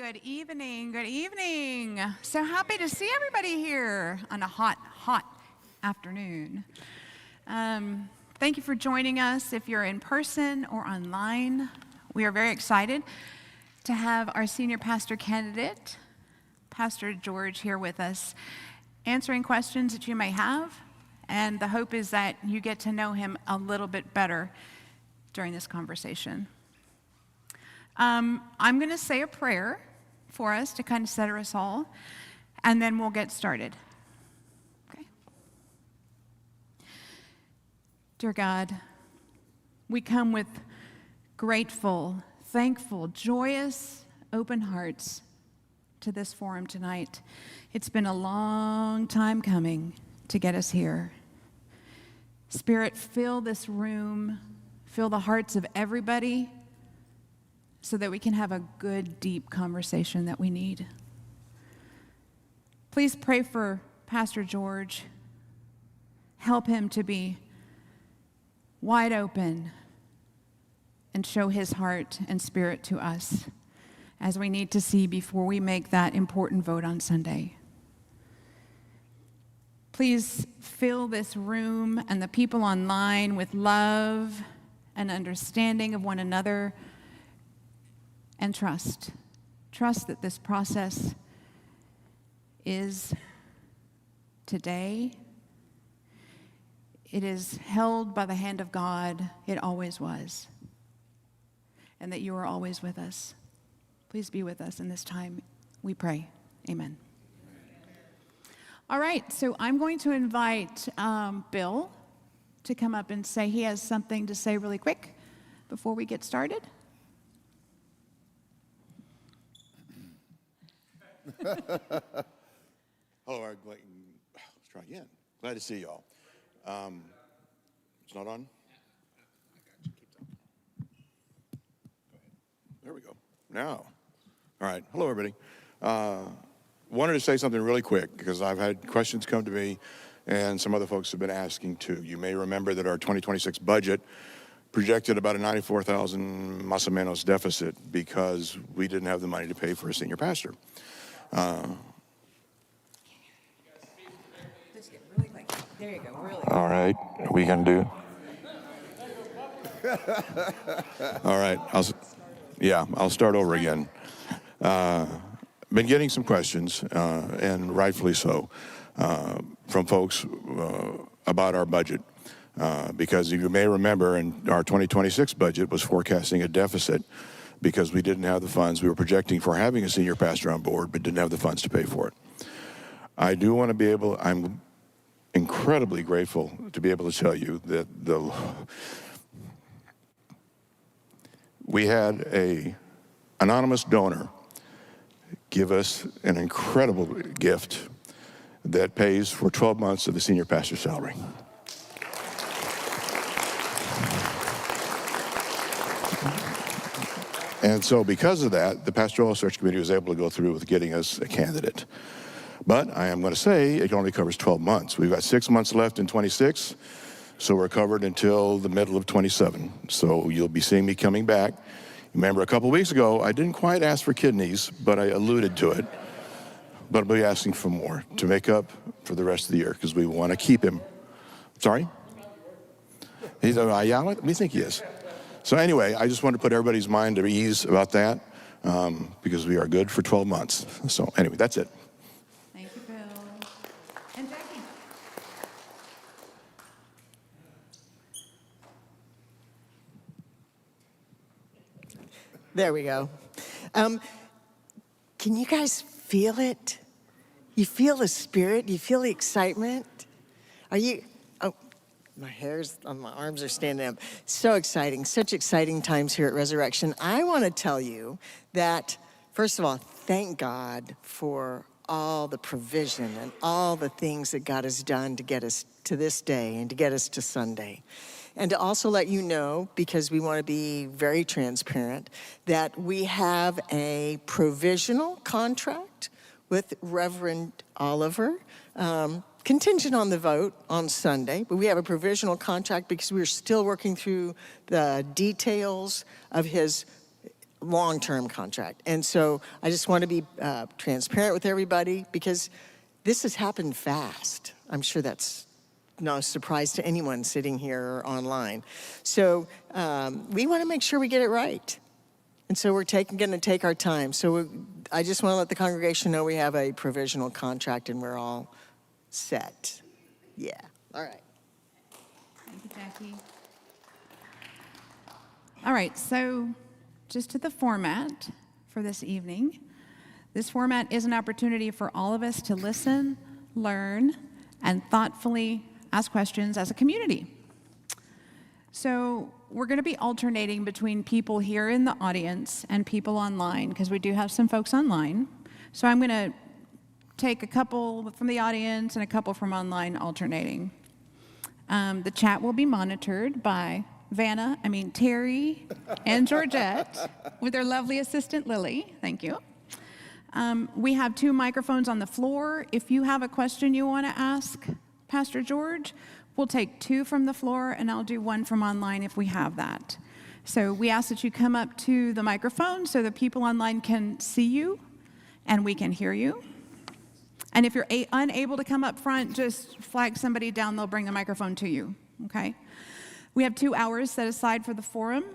Good evening, good evening. So happy to see everybody here on a hot afternoon. Thank you for joining us if you're in person or online. We are very excited to have our senior pastor candidate, Pastor George, here with us, answering questions that you may have, and the hope is that you get to know him a little bit better during this conversation. I'm going to say a prayer for us to kind of center us all, and then we'll get started. Okay. Dear God, we come with grateful, thankful, joyous, open hearts to this forum tonight. It's been a long time coming to get us here. Spirit, fill this room, fill the hearts of everybody, so that we can have a good, deep conversation that we need. Please pray for Pastor George. Help him to be wide open and show his heart and spirit to us as we need to see before we make that important vote on Sunday. Please fill this room and the people online with love and understanding of one another, and trust. Trust that this process is today. It is held by the hand of God. It always was. And that you are always with us. Please be with us in this time, we pray. Amen. All right, so I'm going to invite Bill to come up and say he has something to say really quick before we get started. Hello, let's try again. Glad to see y'all. It's not on? There we go. Now. All right. Hello, everybody. Wanted to say something really quick because I've had questions come to me and some other folks have been asking too. You may remember that our 2026 budget projected about a $94,000 más o menos deficit because we didn't have the money to pay for a senior pastor. There you go, really. All right, we can do. All right, I'll start over again. Been getting some questions, and rightfully so, from folks about our budget. Because you may remember, our 2026 budget was forecasting a deficit because we didn't have the funds. We were projecting for having a senior pastor on board, but didn't have the funds to pay for it. I do want to be able, I'm incredibly grateful to be able to tell you that we had an anonymous donor give us an incredible gift that pays for 12 months of the senior pastor's salary. And so because of that, the Pastoral Search Committee was able to go through with getting us a candidate. But I am going to say it only covers 12 months. We've got 6 months left in 26, so we're covered until the middle of 27. So you'll be seeing me coming back. Remember, a couple weeks ago, I didn't quite ask for kidneys, but I alluded to it. But I'll be asking for more to make up for the rest of the year because we want to keep him. Sorry? He's yeah, we think he is. So anyway, I just want to put everybody's mind at ease about that because we are good for 12 months. So anyway, that's it. Thank you, Bill. And Jackie. There we go. Can you guys feel it? You feel the spirit? You feel the excitement? Are you... my arms are standing up. So exciting, such exciting times here at Resurrection. I want to tell you that, first of all, thank God for all the provision and all the things that God has done to get us to this day and to get us to Sunday. And to also let you know, because we want to be very transparent, that we have a provisional contract with Reverend Oliver, contingent on the vote on Sunday, but we have a provisional contract because we're still working through the details of his long-term contract. And so I just want to be transparent with everybody because this has happened fast. I'm sure that's no surprise to anyone sitting here or online. So we want to make sure we get it right. And so we're going to take our time. So I just want to let the congregation know we have a provisional contract and we're all set. Yeah. All right. Thank you, Jackie. All right, so just to the format for this evening. This format is an opportunity for all of us to listen, learn, and thoughtfully ask questions as a community. So we're going to be alternating between people here in the audience and people online, because we do have some folks online. So I'm going to take a couple from the audience and a couple from online, alternating. The chat will be monitored by Terry and Georgette with their lovely assistant, Lily. Thank you. We have 2 microphones on the floor. If you have a question you want to ask Pastor George, we'll take 2 from the floor, and I'll do 1 from online if we have that. So we ask that you come up to the microphone so that people online can see you and we can hear you. And if you're unable to come up front, just flag somebody down. They'll bring the microphone to you, okay? We have 2 hours set aside for the forum,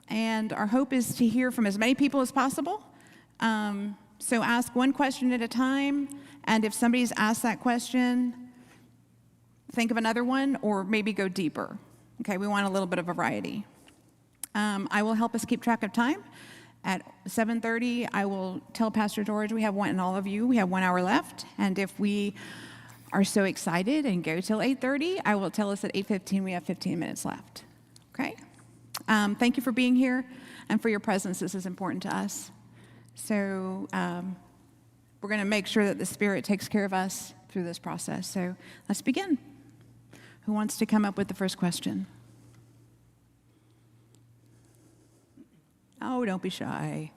and our hope is to hear from as many people as possible. So ask 1 question at a time, and if somebody's asked that question, think of another one, or maybe go deeper. Okay, we want a little bit of variety. I will help us keep track of time. At 7:30, I will tell Pastor George we have 1, and all of you, we have 1 hour left. And if we are so excited and go till 8:30, I will tell us at 8:15 we have 15 minutes left. Okay? Thank you for being here and for your presence. This is important to us. So we're going to make sure that the Spirit takes care of us through this process. So let's begin. Who wants to come up with the first question? Oh, don't be shy.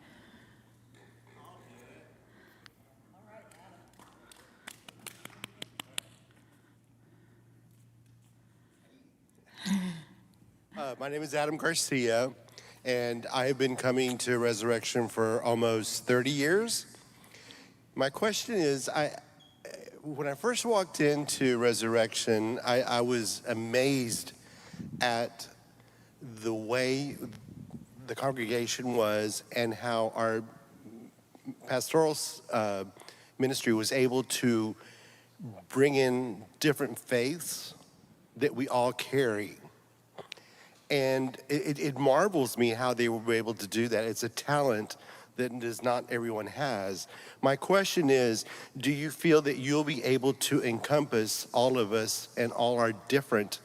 My name is Adam Garcia, and I have been coming to Resurrection for almost 30 years. My question is, when I first walked into Resurrection, I was amazed at the way the congregation was and how our pastoral ministry was able to bring in different faiths that we all carry. And it marvels me how they were able to do that. It's a talent that not everyone has. My question is, do you feel that you'll be able to encompass all of us and all our different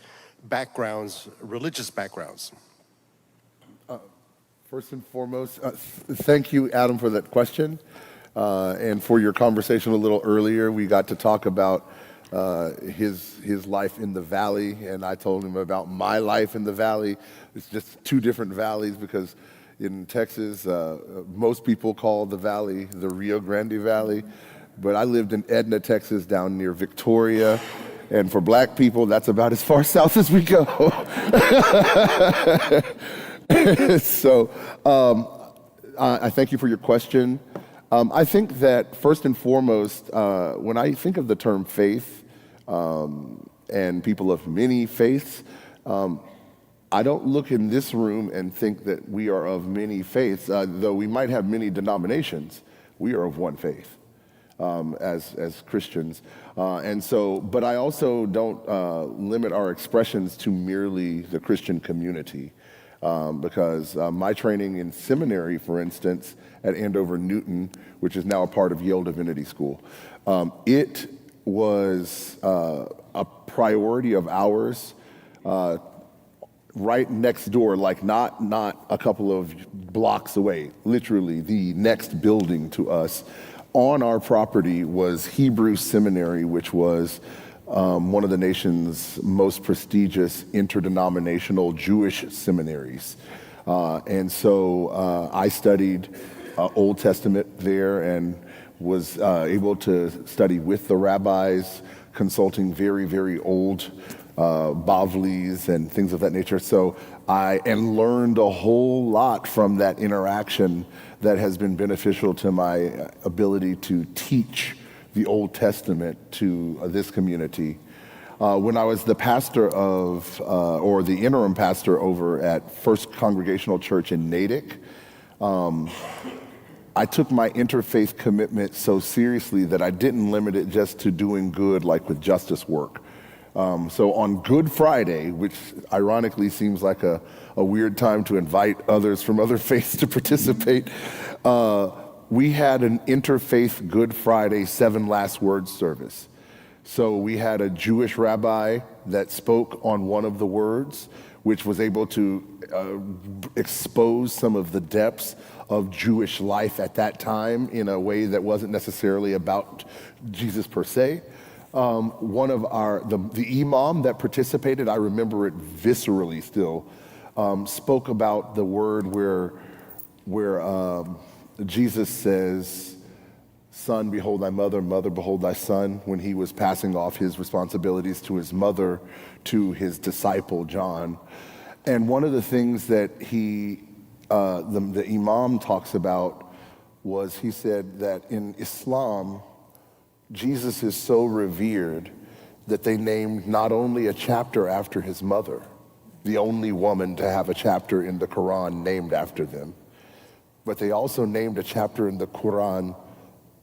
backgrounds, religious backgrounds? First and foremost, thank you, Adam, for that question, and for your conversation a little earlier. We got to talk about his life in the valley, and I told him about my life in the valley. It's just 2 different valleys, because in Texas, most people call the valley the Rio Grande Valley, but I lived in Edna, Texas, down near Victoria, and for black people, that's about as far south as we go. So I thank you for your question. I think that first and foremost, when I think of the term faith and people of many faiths, I don't look in this room and think that we are of many faiths, though we might have many denominations. We are of one faith as Christians. But I also don't limit our expressions to merely the Christian community. Because my training in seminary, for instance, at Andover Newton, which is now a part of Yale Divinity School, it was a priority of ours right next door, like not a couple of blocks away, literally the next building to us. On our property was Hebrew Seminary, which was one of the nation's most prestigious interdenominational Jewish seminaries. And so I studied Old Testament there and was able to study with the rabbis, consulting very, very old Bavlis and things of that nature. So and learned a whole lot from that interaction that has been beneficial to my ability to teach the Old Testament to this community. When I was the pastor or the interim pastor over at First Congregational Church in Natick, I took my interfaith commitment so seriously that I didn't limit it just to doing good, like with justice work. So on Good Friday, which ironically seems like a weird time to invite others from other faiths to participate, we had an interfaith Good Friday 7 last words service. So we had a Jewish rabbi that spoke on one of the words, which was able to expose some of the depths of Jewish life at that time in a way that wasn't necessarily about Jesus per se. One of the imam that participated, I remember it viscerally still, spoke about the word where Jesus says, "Son, behold thy mother, mother, behold thy son," when he was passing off his responsibilities to his mother, to his disciple John. And one of the things that the imam talks about was, he said that in Islam, Jesus is so revered that they named not only a chapter after his mother, the only woman to have a chapter in the Quran named after them, but they also named a chapter in the Quran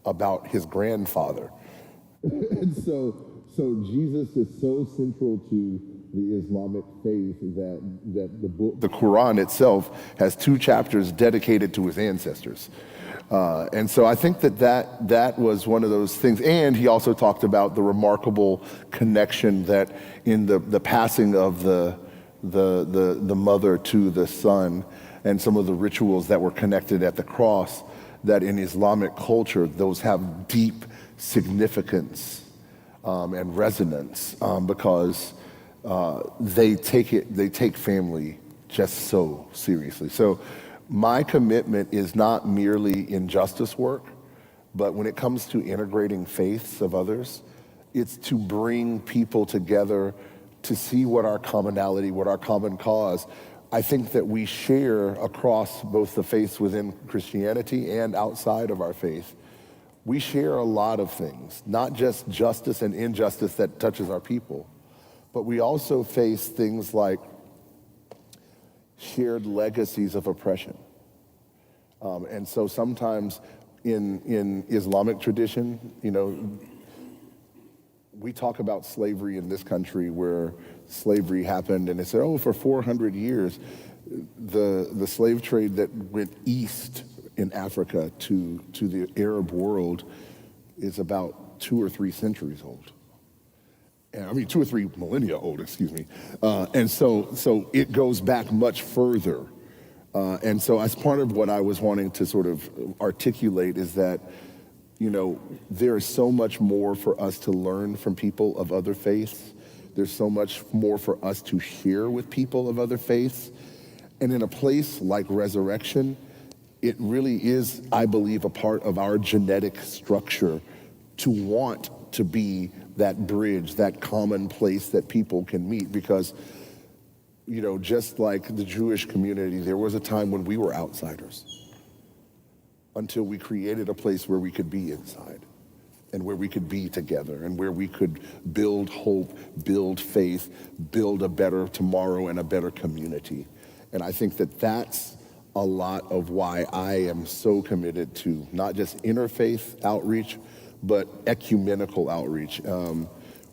about his grandfather. And so Jesus is so central to the Islamic faith that the Quran itself has 2 chapters dedicated to his ancestors. And so I think that was one of those things. And he also talked about the remarkable connection that in the passing of the mother to the son, and some of the rituals that were connected at the cross, that in Islamic culture, those have deep significance and resonance because they take family just so seriously. So my commitment is not merely in justice work, but when it comes to integrating faiths of others, it's to bring people together to see what our commonality, what our common cause. I think that we share across both the faiths within Christianity and outside of our faith. We share a lot of things, not just justice and injustice that touches our people, but we also face things like shared legacies of oppression. And so sometimes in Islamic tradition, we talk about slavery in this country where slavery happened, and they said, for 400 years, the slave trade that went east in Africa to the Arab world is about 2 or 3 centuries old. I mean, 2 or 3 millennia old, excuse me. And so it goes back much further. And so as part of what I was wanting to sort of articulate is that, there is so much more for us to learn from people of other faiths. There's so much more for us to share with people of other faiths. And in a place like Resurrection, it really is, I believe, a part of our genetic structure to want to be that bridge, that common place that people can meet. Because, just like the Jewish community, there was a time when we were outsiders until we created a place where we could be inside and where we could be together and where we could build hope, build faith, build a better tomorrow and a better community. And I think that that's a lot of why I am so committed to not just interfaith outreach, but ecumenical outreach.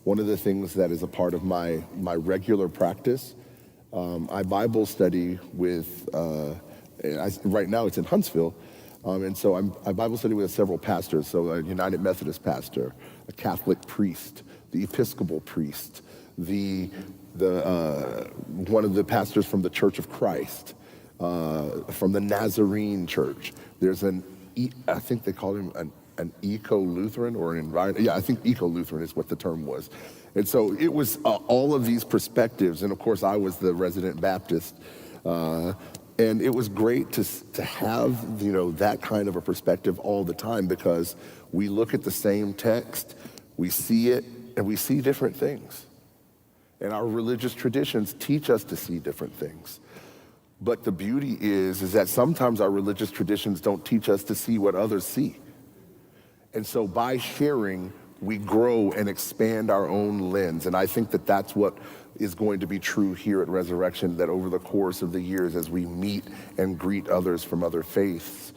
One of the things that is a part of my regular practice, I Bible study with, right now it's in Huntsville, and so I Bible study with several pastors, so a United Methodist pastor, a Catholic priest, the Episcopal priest, one of the pastors from the Church of Christ, from the Nazarene Church. There's I think they call him an eco-Lutheran or an environment. Yeah, I think eco-Lutheran is what the term was. And so it was all of these perspectives. And of course, I was the resident Baptist. And it was great to have, that kind of a perspective all the time, because we look at the same text, we see it, and we see different things. And our religious traditions teach us to see different things. But the beauty is that sometimes our religious traditions don't teach us to see what others see. And so by sharing, we grow and expand our own lens. And I think that that's what is going to be true here at Resurrection, that over the course of the years, as we meet and greet others from other faiths,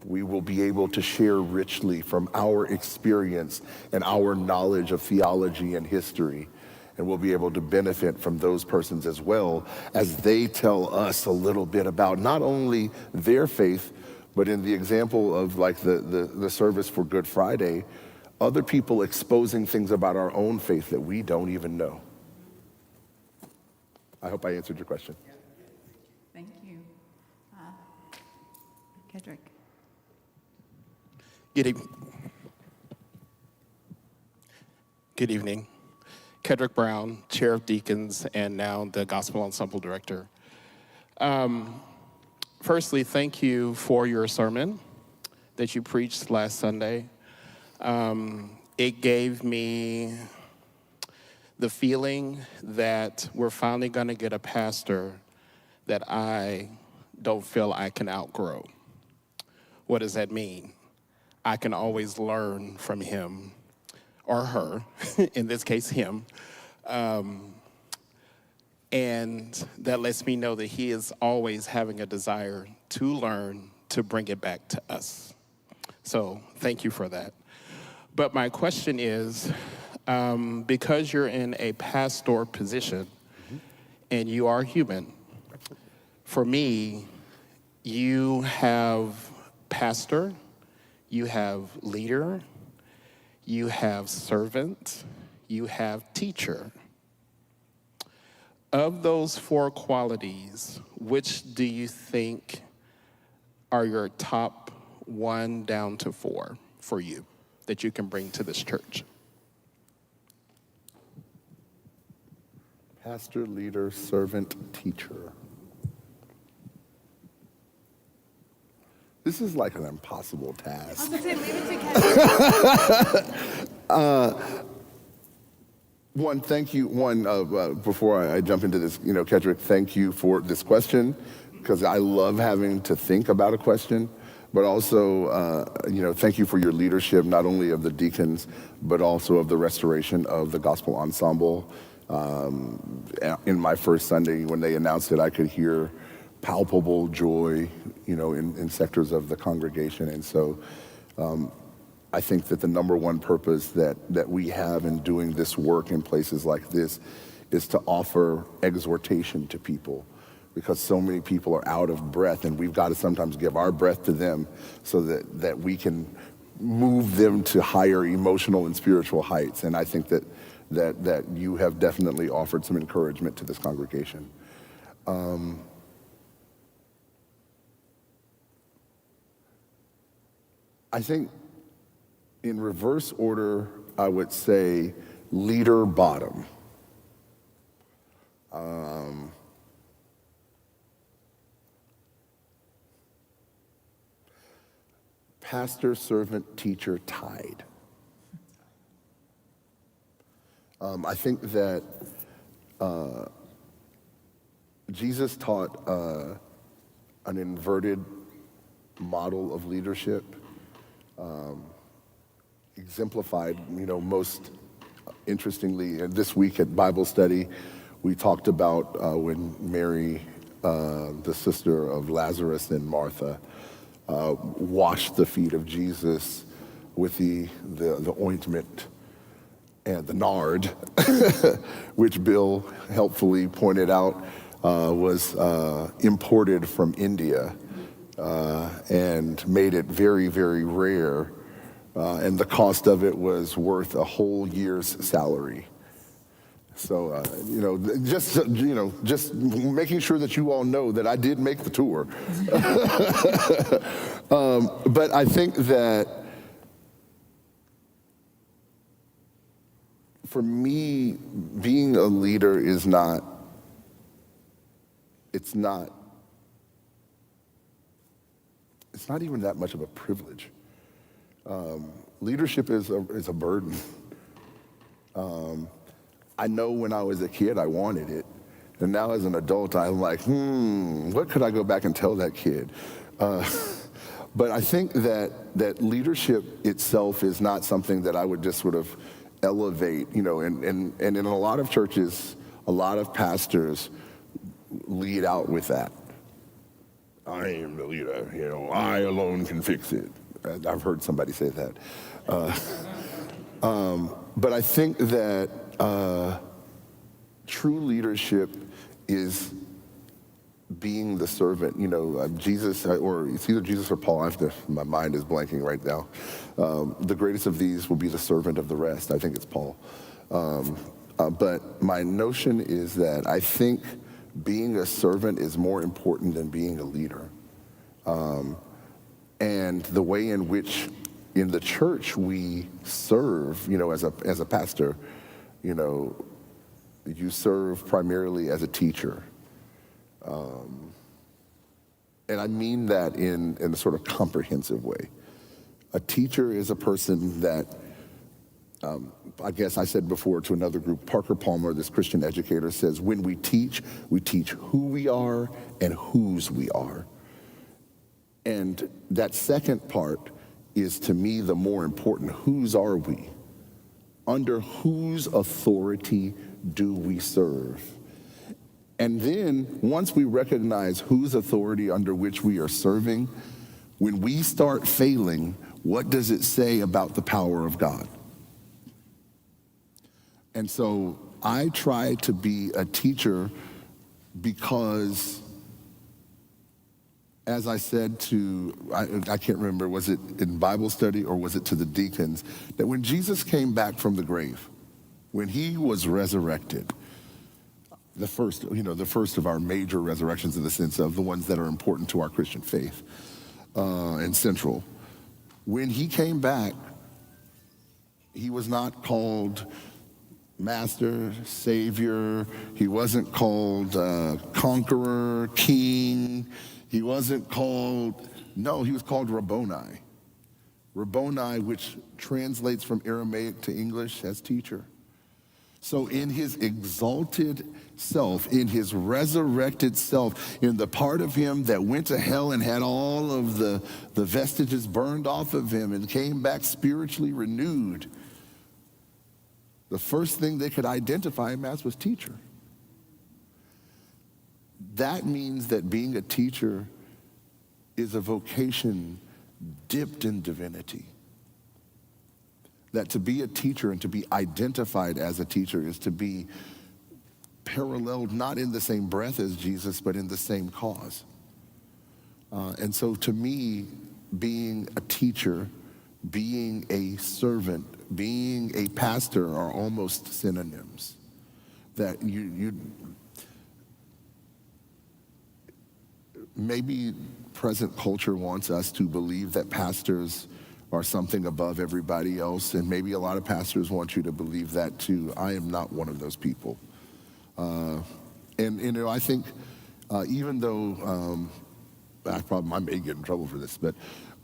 we will be able to share richly from our experience and our knowledge of theology and history. And we'll be able to benefit from those persons as well as they tell us a little bit about not only their faith, but in the example of like the service for Good Friday, other people exposing things about our own faith that we don't even know. I hope I answered your question. Thank you. Kedrick. Good evening. Kedrick Brown, Chair of Deacons, and now the Gospel Ensemble Director. Firstly, thank you for your sermon that you preached last Sunday. It gave me the feeling that we're finally going to get a pastor that I don't feel I can outgrow. What does that mean? I can always learn from him or her, in this case, him. And that lets me know that he is always having a desire to learn, to bring it back to us. So thank you for that. But my question is, because you're in a pastor position and you are human, for me, you have pastor, you have leader, you have servant, you have teacher. Of those four qualities, which do you think are your top 1 down to 4 for you that you can bring to this church? Pastor, leader, servant, teacher. This is like an impossible task. I was going to say, leave it to Kedrick. One, thank you. Before I jump into this, Kedrick, thank you for this question, because I love having to think about a question, but also, thank you for your leadership, not only of the deacons, but also of the restoration of the gospel ensemble. In my first Sunday, when they announced it, I could hear palpable joy, in sectors of the congregation. And so I think that the number one purpose that we have in doing this work in places like this is to offer exhortation to people, because so many people are out of breath, and we've got to sometimes give our breath to them so that we can move them to higher emotional and spiritual heights. And I think that you have definitely offered some encouragement to this congregation. I think in reverse order, I would say leader bottom. Pastor, servant, teacher, tied. I think that Jesus taught an inverted model of leadership, exemplified, most interestingly, this week at Bible study, we talked about when Mary, the sister of Lazarus and Martha, washed the feet of Jesus with the ointment and the nard, which Bill helpfully pointed out was imported from India and made it very, very rare. And the cost of it was worth a whole year's salary. So, just making sure that you all know that I did make the tour. But I think that for me, being a leader is not even that much of a privilege. Leadership is a burden. I know when I was a kid I wanted it. And now as an adult, I'm like, what could I go back and tell that kid? But I think that leadership itself is not something that I would just sort of elevate, and in a lot of churches, a lot of pastors lead out with that. I am the leader, I alone can fix it. I've heard somebody say that. But I think that true leadership is being the servant. Jesus, or it's either Jesus or Paul. My mind is blanking right now. The greatest of these will be the servant of the rest. I think it's Paul. But my notion is that I think being a servant is more important than being a leader. And the way in which in the church we serve, as a pastor, you serve primarily as a teacher. And I mean that in a sort of comprehensive way. A teacher is a person that, I guess I said before to another group, Parker Palmer, this Christian educator, says, when we teach who we are and whose we are. And that second part is, to me, the more important. Whose are we? Under whose authority do we serve? And then, once we recognize whose authority under which we are serving, when we start failing, what does it say about the power of God? And so I try to be a teacher because, as I said I can't remember, was it in Bible study or was it to the deacons, that when Jesus came back from the grave, when he was resurrected, the first of our major resurrections in the sense of the ones that are important to our Christian faith and central, when he came back, he was not called Master, Savior. He wasn't called Conqueror, King. He wasn't called, no, he was called Rabboni. Rabboni, which translates from Aramaic to English as teacher. So in his exalted self, in his resurrected self, in the part of him that went to hell and had all of the vestiges burned off of him and came back spiritually renewed, the first thing they could identify him as was teacher. That means that being a teacher is a vocation dipped in divinity. That to be a teacher and to be identified as a teacher is to be paralleled not in the same breath as Jesus, but in the same cause. And so to me, being a teacher, being a servant, being a pastor are almost synonyms. That you maybe present culture wants us to believe that pastors are something above everybody else, and maybe a lot of pastors want you to believe that too. I am not one of those people. And I think even though I may get in trouble for this, but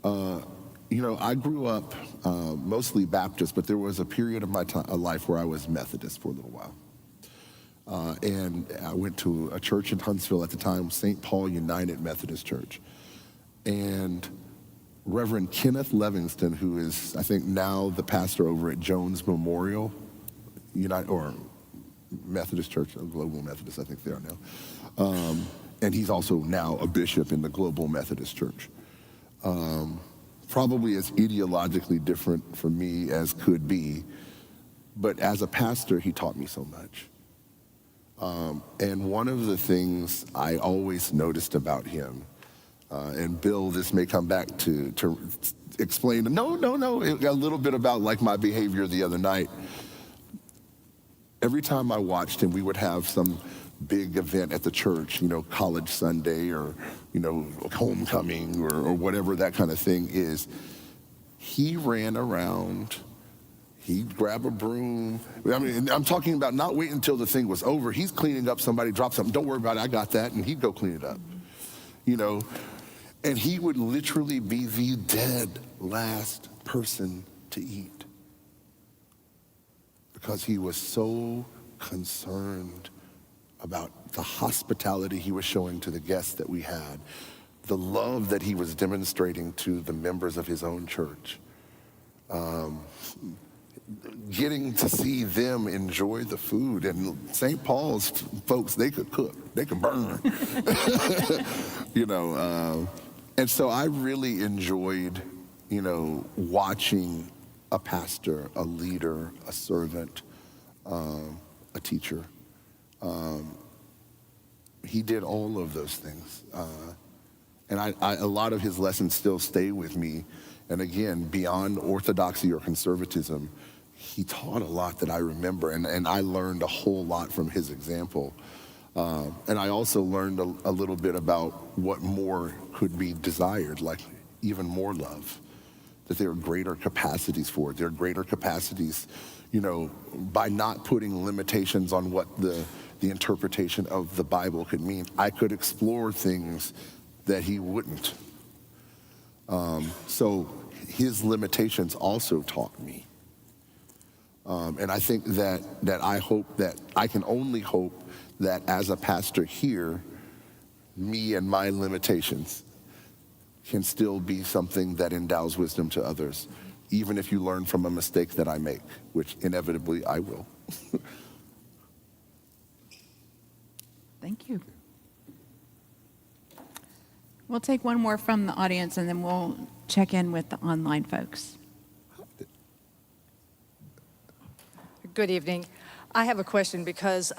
I grew up mostly Baptist, but there was a period of my life where I was Methodist for a little while. And I went to a church in Huntsville at the time, St. Paul United Methodist Church. And Reverend Kenneth Livingston, who is, I think, now the pastor over at Jones Memorial or Methodist Church, Global Methodist, I think they are now. And he's also now a bishop in the Global Methodist Church. Probably as ideologically different from me as could be, but as a pastor, he taught me so much. And one of the things I always noticed about him, and Bill, this may come back to explain, a little bit about like my behavior the other night. Every time I watched him, we would have some big event at the church, College Sunday or, homecoming or whatever that kind of thing is. He ran around. He'd grab a broom. I'm talking about not waiting until the thing was over. He's cleaning up, somebody dropped something. Don't worry about it, I got that. And he'd go clean it up, And he would literally be the dead last person to eat because he was so concerned about the hospitality he was showing to the guests that we had, the love that he was demonstrating to the members of his own church, getting to see them enjoy the food. And St. Paul's folks, they could cook, they could burn, and so I really enjoyed, watching a pastor, a leader, a servant, a teacher. He did all of those things. And a lot of his lessons still stay with me. And again, beyond orthodoxy or conservatism, he taught a lot that I remember. And I learned a whole lot from his example. And I also learned a little bit about what more could be desired, like even more love, that there are greater capacities for it. There are greater capacities, by not putting limitations on what the interpretation of the Bible could mean. I could explore things that he wouldn't. So his limitations also taught me. And I think that I hope that I can only hope that as a pastor here, me and my limitations can still be something that endows wisdom to others, even if you learn from a mistake that I make, which inevitably I will. Thank you. We'll take one more from the audience, and then we'll check in with the online folks. Good evening. I have a question because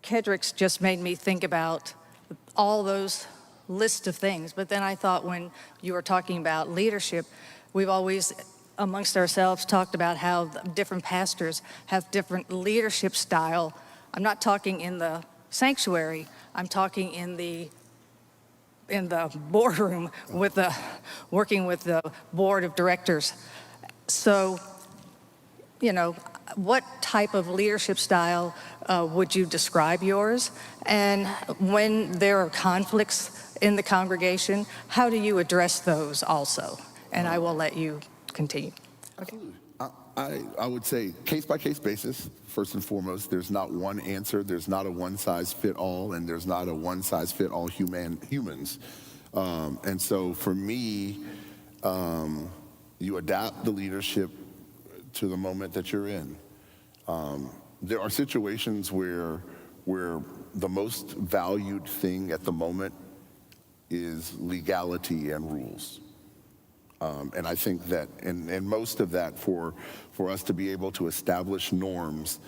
Kedrick's just made me think about all those list of things. But then I thought when you were talking about leadership, we've always amongst ourselves talked about how different pastors have different leadership style. I'm not talking in the sanctuary. I'm talking in the boardroom with working with the board of directors. So, what type of leadership style would you describe yours? And when there are conflicts in the congregation, how do you address those also? And I will let you continue. Okay. I would say case-by-case basis, first and foremost. There's not one answer. There's not a one-size-fit-all, and there's not a one-size-fit-all humans. And so for me, you adapt the leadership to the moment that you're in. There are situations where the most valued thing at the moment is legality and rules. And I think that, and most of that for us to be able to establish norms,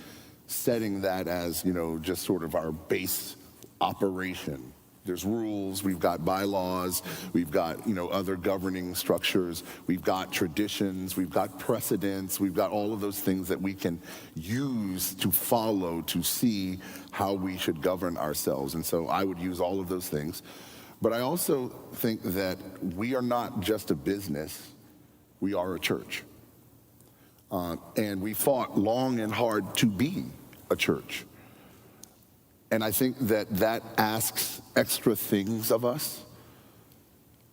setting that as, just sort of our base operation. There's rules, we've got bylaws, we've got, other governing structures, we've got traditions, we've got precedents, we've got all of those things that we can use to follow, to see how we should govern ourselves. And so I would use all of those things. But I also think that we are not just a business, we are a church. And we fought long and hard to be a church. And I think that asks extra things of us.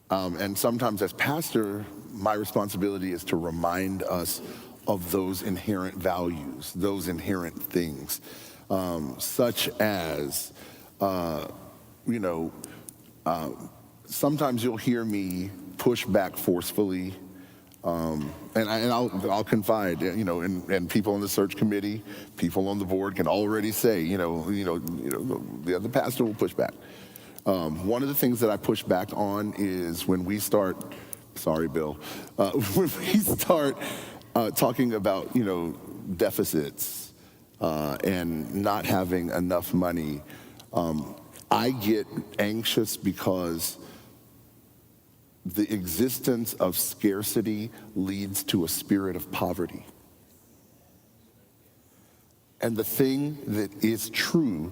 And sometimes as pastor, my responsibility is to remind us of those inherent values, those inherent things, such as, sometimes you'll hear me push back forcefully, and I'll confide, and people on the search committee, people on the board can already say, the other pastor will push back. One of the things that I push back on is when we start, sorry, Bill, when we start talking about, deficits and not having enough money. I get anxious because the existence of scarcity leads to a spirit of poverty. And the thing that is true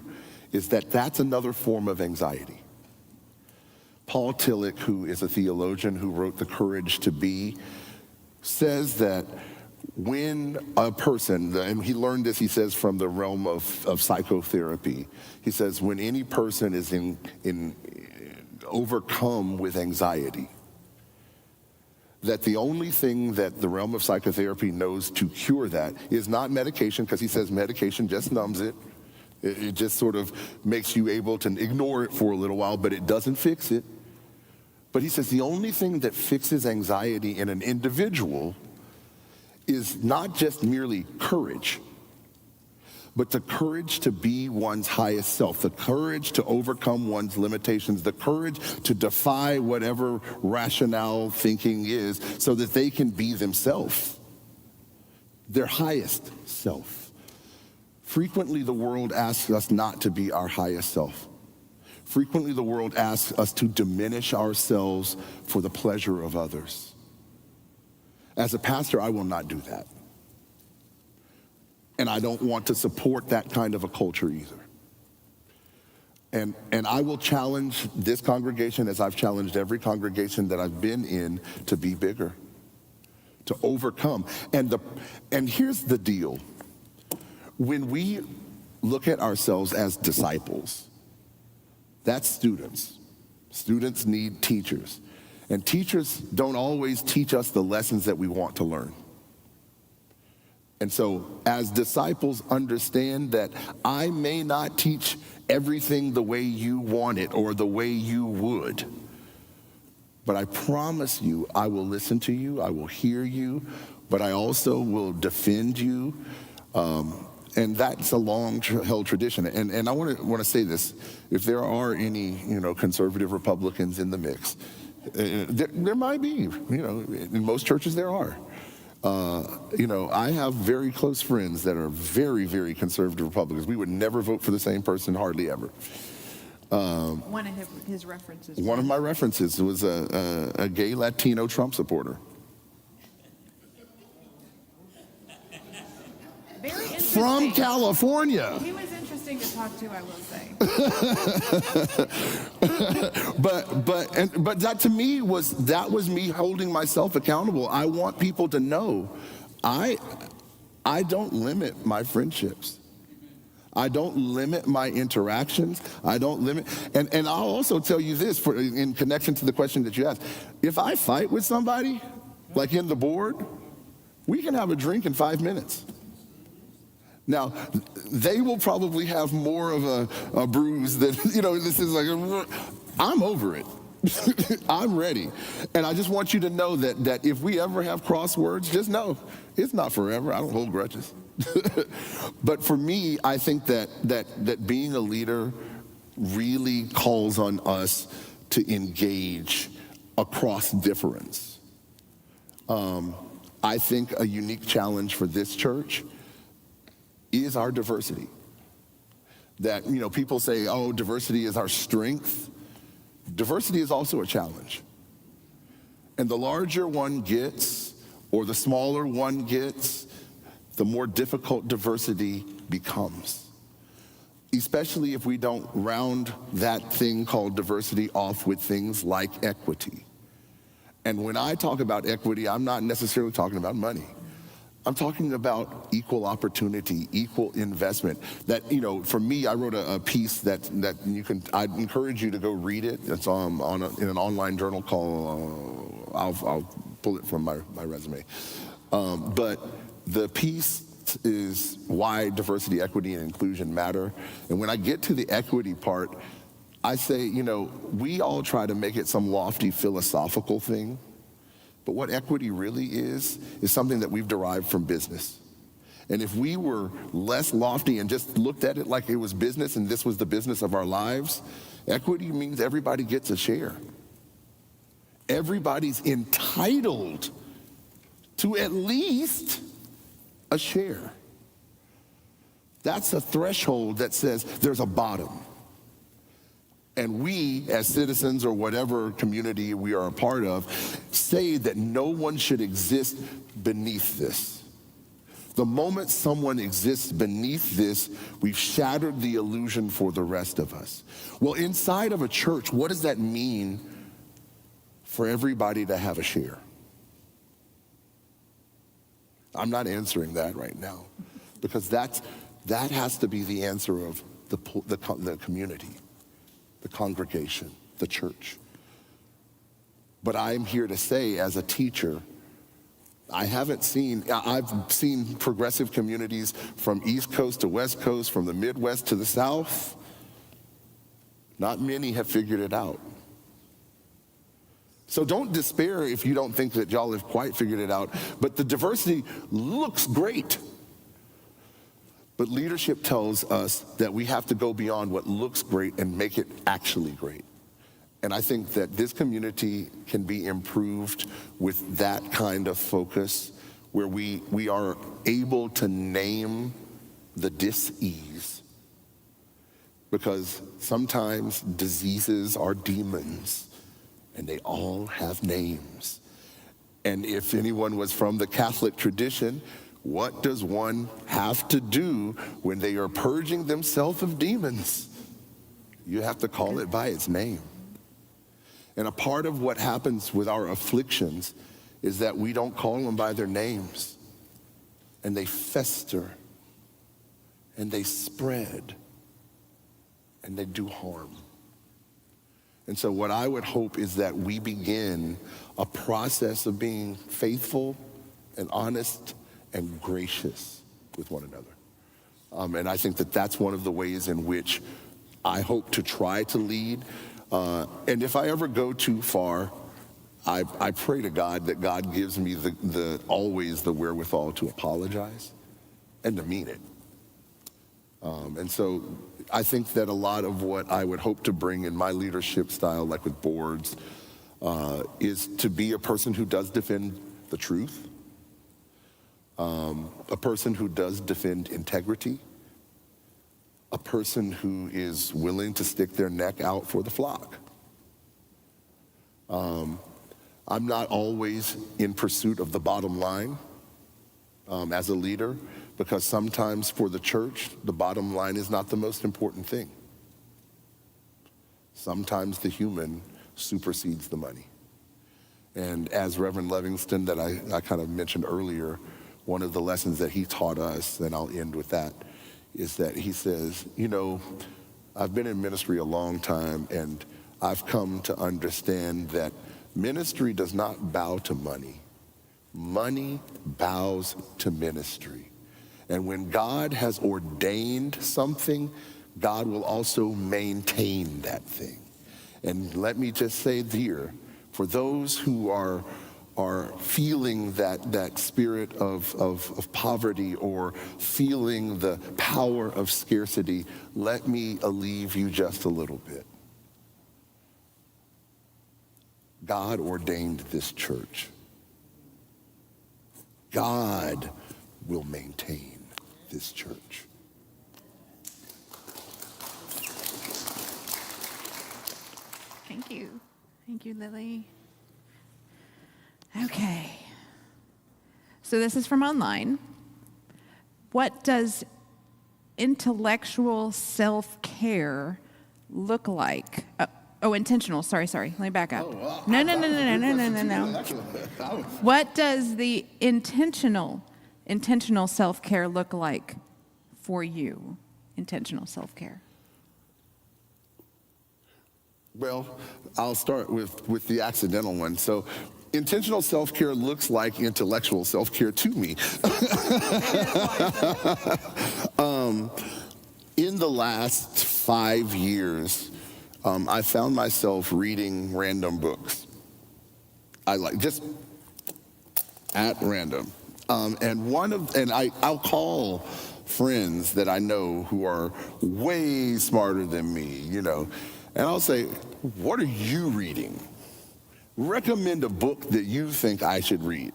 is that that's another form of anxiety. Paul Tillich, who is a theologian who wrote The Courage to Be, says that when a person, and he learned this, he says, from the realm of psychotherapy. He says, when any person is overcome with anxiety, that the only thing that the realm of psychotherapy knows to cure that is not medication, because he says medication just numbs it. It just sort of makes you able to ignore it for a little while, but it doesn't fix it. But he says the only thing that fixes anxiety in an individual is not just merely courage, but the courage to be one's highest self, the courage to overcome one's limitations, the courage to defy whatever rationale thinking is so that they can be themselves, their highest self. Frequently, the world asks us not to be our highest self. Frequently, the world asks us to diminish ourselves for the pleasure of others. As a pastor, I will not do that. And I don't want to support that kind of a culture either. And I will challenge this congregation, as I've challenged every congregation that I've been in, to be bigger, to overcome. And here's the deal. When we look at ourselves as disciples, that's students. Students need teachers. And teachers don't always teach us the lessons that we want to learn. And so, as disciples, understand that I may not teach everything the way you want it or the way you would, but I promise you, I will listen to you, I will hear you, but I also will defend you. And that's a long-held tradition. And I want to say this: if there are any, conservative Republicans in the mix, there might be. In most churches there are. I have very close friends that are very, very conservative Republicans. We would never vote for the same person, hardly ever. One of his references. One of my references was a gay Latino Trump supporter. Very interesting. From California. He was interesting to talk to, I will say. But that to me was me holding myself accountable. I want people to know I don't limit my friendships. I don't limit my interactions. I don't limit, and I'll also tell you this in connection to the question that you asked. If I fight with somebody, like in the board, we can have a drink in 5 minutes. Now, they will probably have more of a bruise than, this is like, I'm over it. I'm ready. And I just want you to know that if we ever have crosswords, just know it's not forever. I don't hold grudges. But for me, I think that being a leader really calls on us to engage across difference. I think a unique challenge for this church is our diversity. That, people say, oh, diversity is our strength. Diversity is also a challenge. And the larger one gets, or the smaller one gets, the more difficult diversity becomes. Especially if we don't round that thing called diversity off with things like equity. And when I talk about equity, I'm not necessarily talking about money. I'm talking about equal opportunity, equal investment. That, for me, I wrote a piece that I'd encourage you to go read it. It's in an online journal called, I'll pull it from my resume. But the piece is why diversity, equity, and inclusion matter. And when I get to the equity part, I say, we all try to make it some lofty philosophical thing. But what equity really is something that we've derived from business. And if we were less lofty and just looked at it like it was business and this was the business of our lives, equity means everybody gets a share. Everybody's entitled to at least a share. That's a threshold that says there's a bottom. And we, as citizens or whatever community we are a part of, say that no one should exist beneath this. The moment someone exists beneath this, we've shattered the illusion for the rest of us. Well, inside of a church, what does that mean for everybody to have a share? I'm not answering that right now, because that has to be the answer of the community. The congregation, the church. But I'm here to say, as a teacher, I've seen progressive communities from East Coast to West Coast, from the Midwest to the South. Not many have figured it out. So don't despair if you don't think that y'all have quite figured it out. But the diversity looks great. But leadership tells us that we have to go beyond what looks great and make it actually great. And I think that this community can be improved with that kind of focus, where we are able to name the dis-ease. Because sometimes diseases are demons, and they all have names. And if anyone was from the Catholic tradition, what does one have to do when they are purging themselves of demons? You have to call it by its name. And a part of what happens with our afflictions is that we don't call them by their names. And they fester, and they spread, and they do harm. And so what I would hope is that we begin a process of being faithful and honest and gracious with one another. And I think that that's one of the ways in which I hope to try to lead. And if I ever go too far, I pray to God that God gives me always the wherewithal to apologize and to mean it. And so I think that a lot of what I would hope to bring in my leadership style, like with boards, is to be a person who does defend the truth, a person who does defend integrity, a person who is willing to stick their neck out for the flock. I'm not always in pursuit of the bottom line as a leader, because sometimes for the church, the bottom line is not the most important thing. Sometimes the human supersedes the money. And as Reverend Livingston, that I kind of mentioned earlier, one of the lessons that he taught us, and I'll end with that, is that he says, I've been in ministry a long time, and I've come to understand that ministry does not bow to money. Money bows to ministry. And when God has ordained something, God will also maintain that thing. And let me just say here, for those who are feeling that spirit of poverty, or feeling the power of scarcity, let me alleviate you just a little bit. God ordained this church. God will maintain this church. Thank you. Thank you, Lily. Okay. So this is from online. What does intellectual self-care look like? Intentional. Sorry. Let me back up. No. What does the intentional self-care look like for you? Intentional self-care. Well, I'll start with the accidental one. So intentional self-care looks like intellectual self-care to me. In the last 5 years, I found myself reading random books. Just at random. And I'll call friends that I know who are way smarter than me, and I'll say, what are you reading? Recommend a book that you think I should read.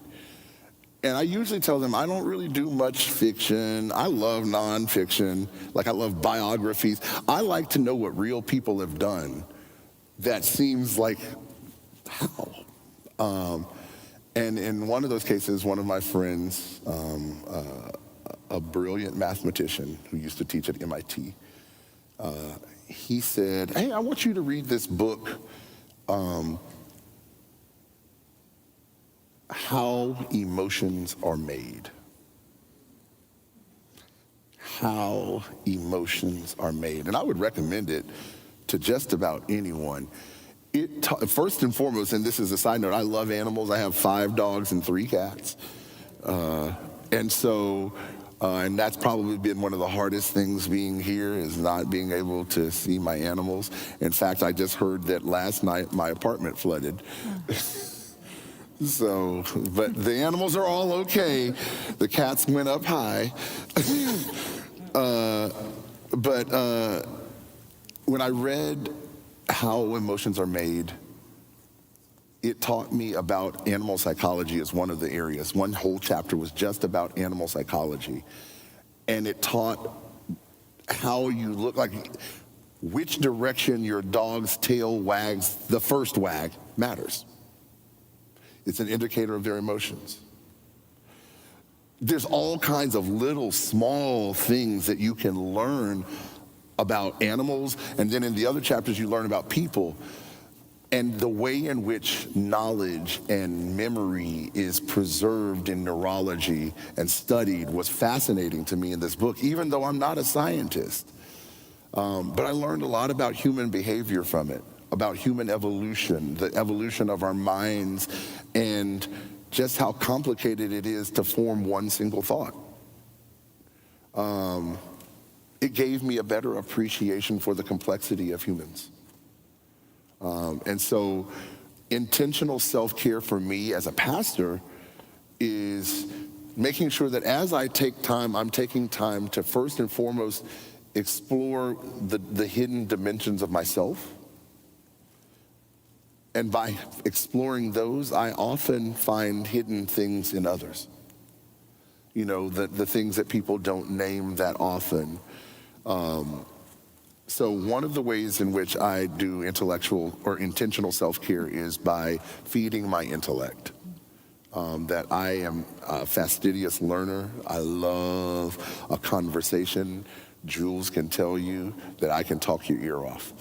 And I usually tell them I don't really do much fiction. I love nonfiction. I love biographies. I like to know what real people have done. That seems like, how? And in one of those cases, one of my friends, a brilliant mathematician who used to teach at MIT, he said, hey, I want you to read this book, How Emotions Are Made. How Emotions Are Made. And I would recommend it to just about anyone. First and foremost, and this is a side note, I love animals. I have 5 dogs and 3 cats. And that's probably been one of the hardest things being here, is not being able to see my animals. In fact, I just heard that last night my apartment flooded. So, but the animals are all okay. The cats went up high. But when I read how emotions are made, it taught me about animal psychology as one of the areas. One whole chapter was just about animal psychology. And it taught how you look, like which direction your dog's tail wags, the first wag, matters. It's an indicator of their emotions. There's all kinds of little small things that you can learn about animals, and then in the other chapters you learn about people. And the way in which knowledge and memory is preserved in neurology and studied was fascinating to me in this book, even though I'm not a scientist. But I learned a lot about human behavior from it, about human evolution, the evolution of our minds, and just how complicated it is to form one single thought. It gave me a better appreciation for the complexity of humans. And so intentional self-care for me as a pastor is making sure that as I take time, I'm taking time to first and foremost explore the hidden dimensions of myself. And by exploring those, I often find hidden things in others. You know, the things that people don't name that often. So one of the ways in which I do intellectual or intentional self-care is by feeding my intellect. That I am a fastidious learner. I love a conversation. Jules can tell you that I can talk your ear off.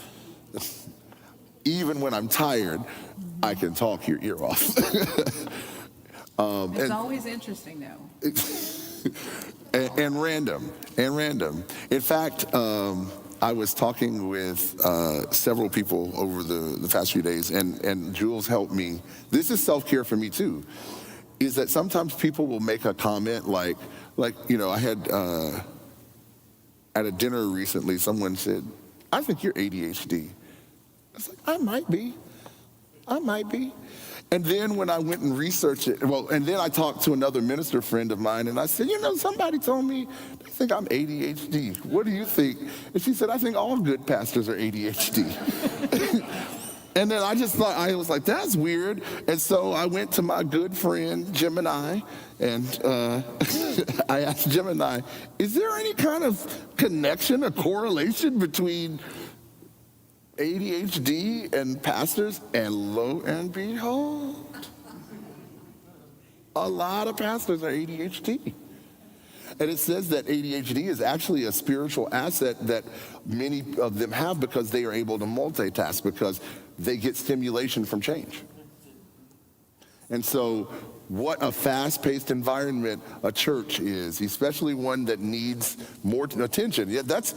Even when I'm tired, I can talk your ear off. It's always interesting, though. and random. In fact, I was talking with several people over the past few days, and Jules helped me. This is self-care for me too, is that sometimes people will make a comment like you know, I had at a dinner recently, someone said, "I think you're ADHD." I was like, I might be. And then when I went and researched it, and then I talked to another minister friend of mine, and I said, you know, somebody told me they think I'm ADHD. What do you think? And she said, I think all good pastors are ADHD. And then I just thought, I was like, that's weird. And so I went to my good friend, Gemini, and I asked Gemini, is there any kind of connection or correlation between ADHD and pastors? And lo and behold, a lot of pastors are ADHD. And it says that ADHD is actually a spiritual asset that many of them have because they are able to multitask, because they get stimulation from change. And so what a fast-paced environment a church is, especially one that needs more attention. Yeah, that's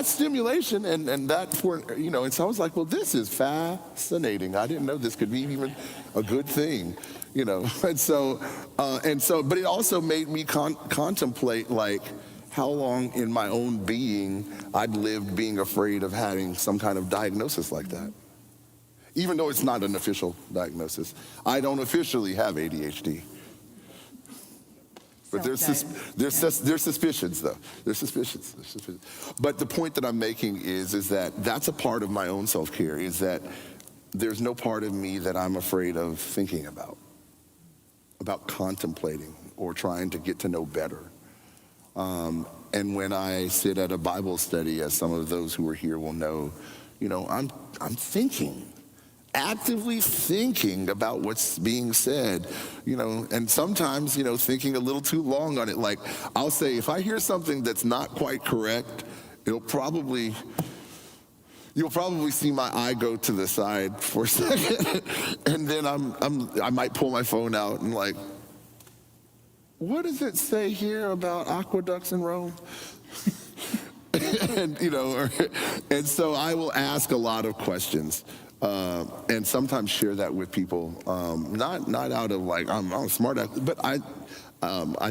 stimulation, and that for, you know, and so I was like, well, this is fascinating. I didn't know this could be even a good thing, you know. And so, but it also made me contemplate, like, how long in my own being I'd lived being afraid of having some kind of diagnosis like that. Even though it's not an official diagnosis. I don't officially have ADHD. But there's suspicions, though. There's suspicions. But the point that I'm making is that that's a part of my own self-care, is that there's no part of me that I'm afraid of thinking about contemplating or trying to get to know better. And when I sit at a Bible study, as some of those who are here will know, you know, I'm thinking. Actively thinking about what's being said, you know, and sometimes, you know, thinking a little too long on it. Like, I'll say, if I hear something that's not quite correct, you'll probably see my eye go to the side for a second, and then I might pull my phone out and like, what does it say here about aqueducts in Rome? And you know, and so I will ask a lot of questions. and sometimes share that with people, not out of like I'm smart, but I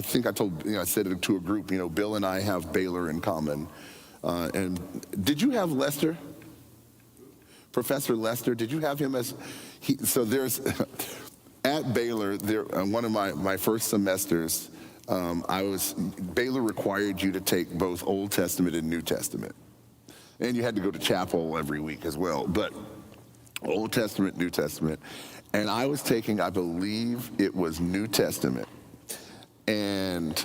think I said it to a group. Bill and I have Baylor in common, and did you have Lester? Professor Lester, did you have him as? So there's at Baylor. One of my first semesters, Baylor required you to take both Old Testament and New Testament, and you had to go to chapel every week as well. But Old Testament, New Testament, and I was taking, I believe it was New Testament, and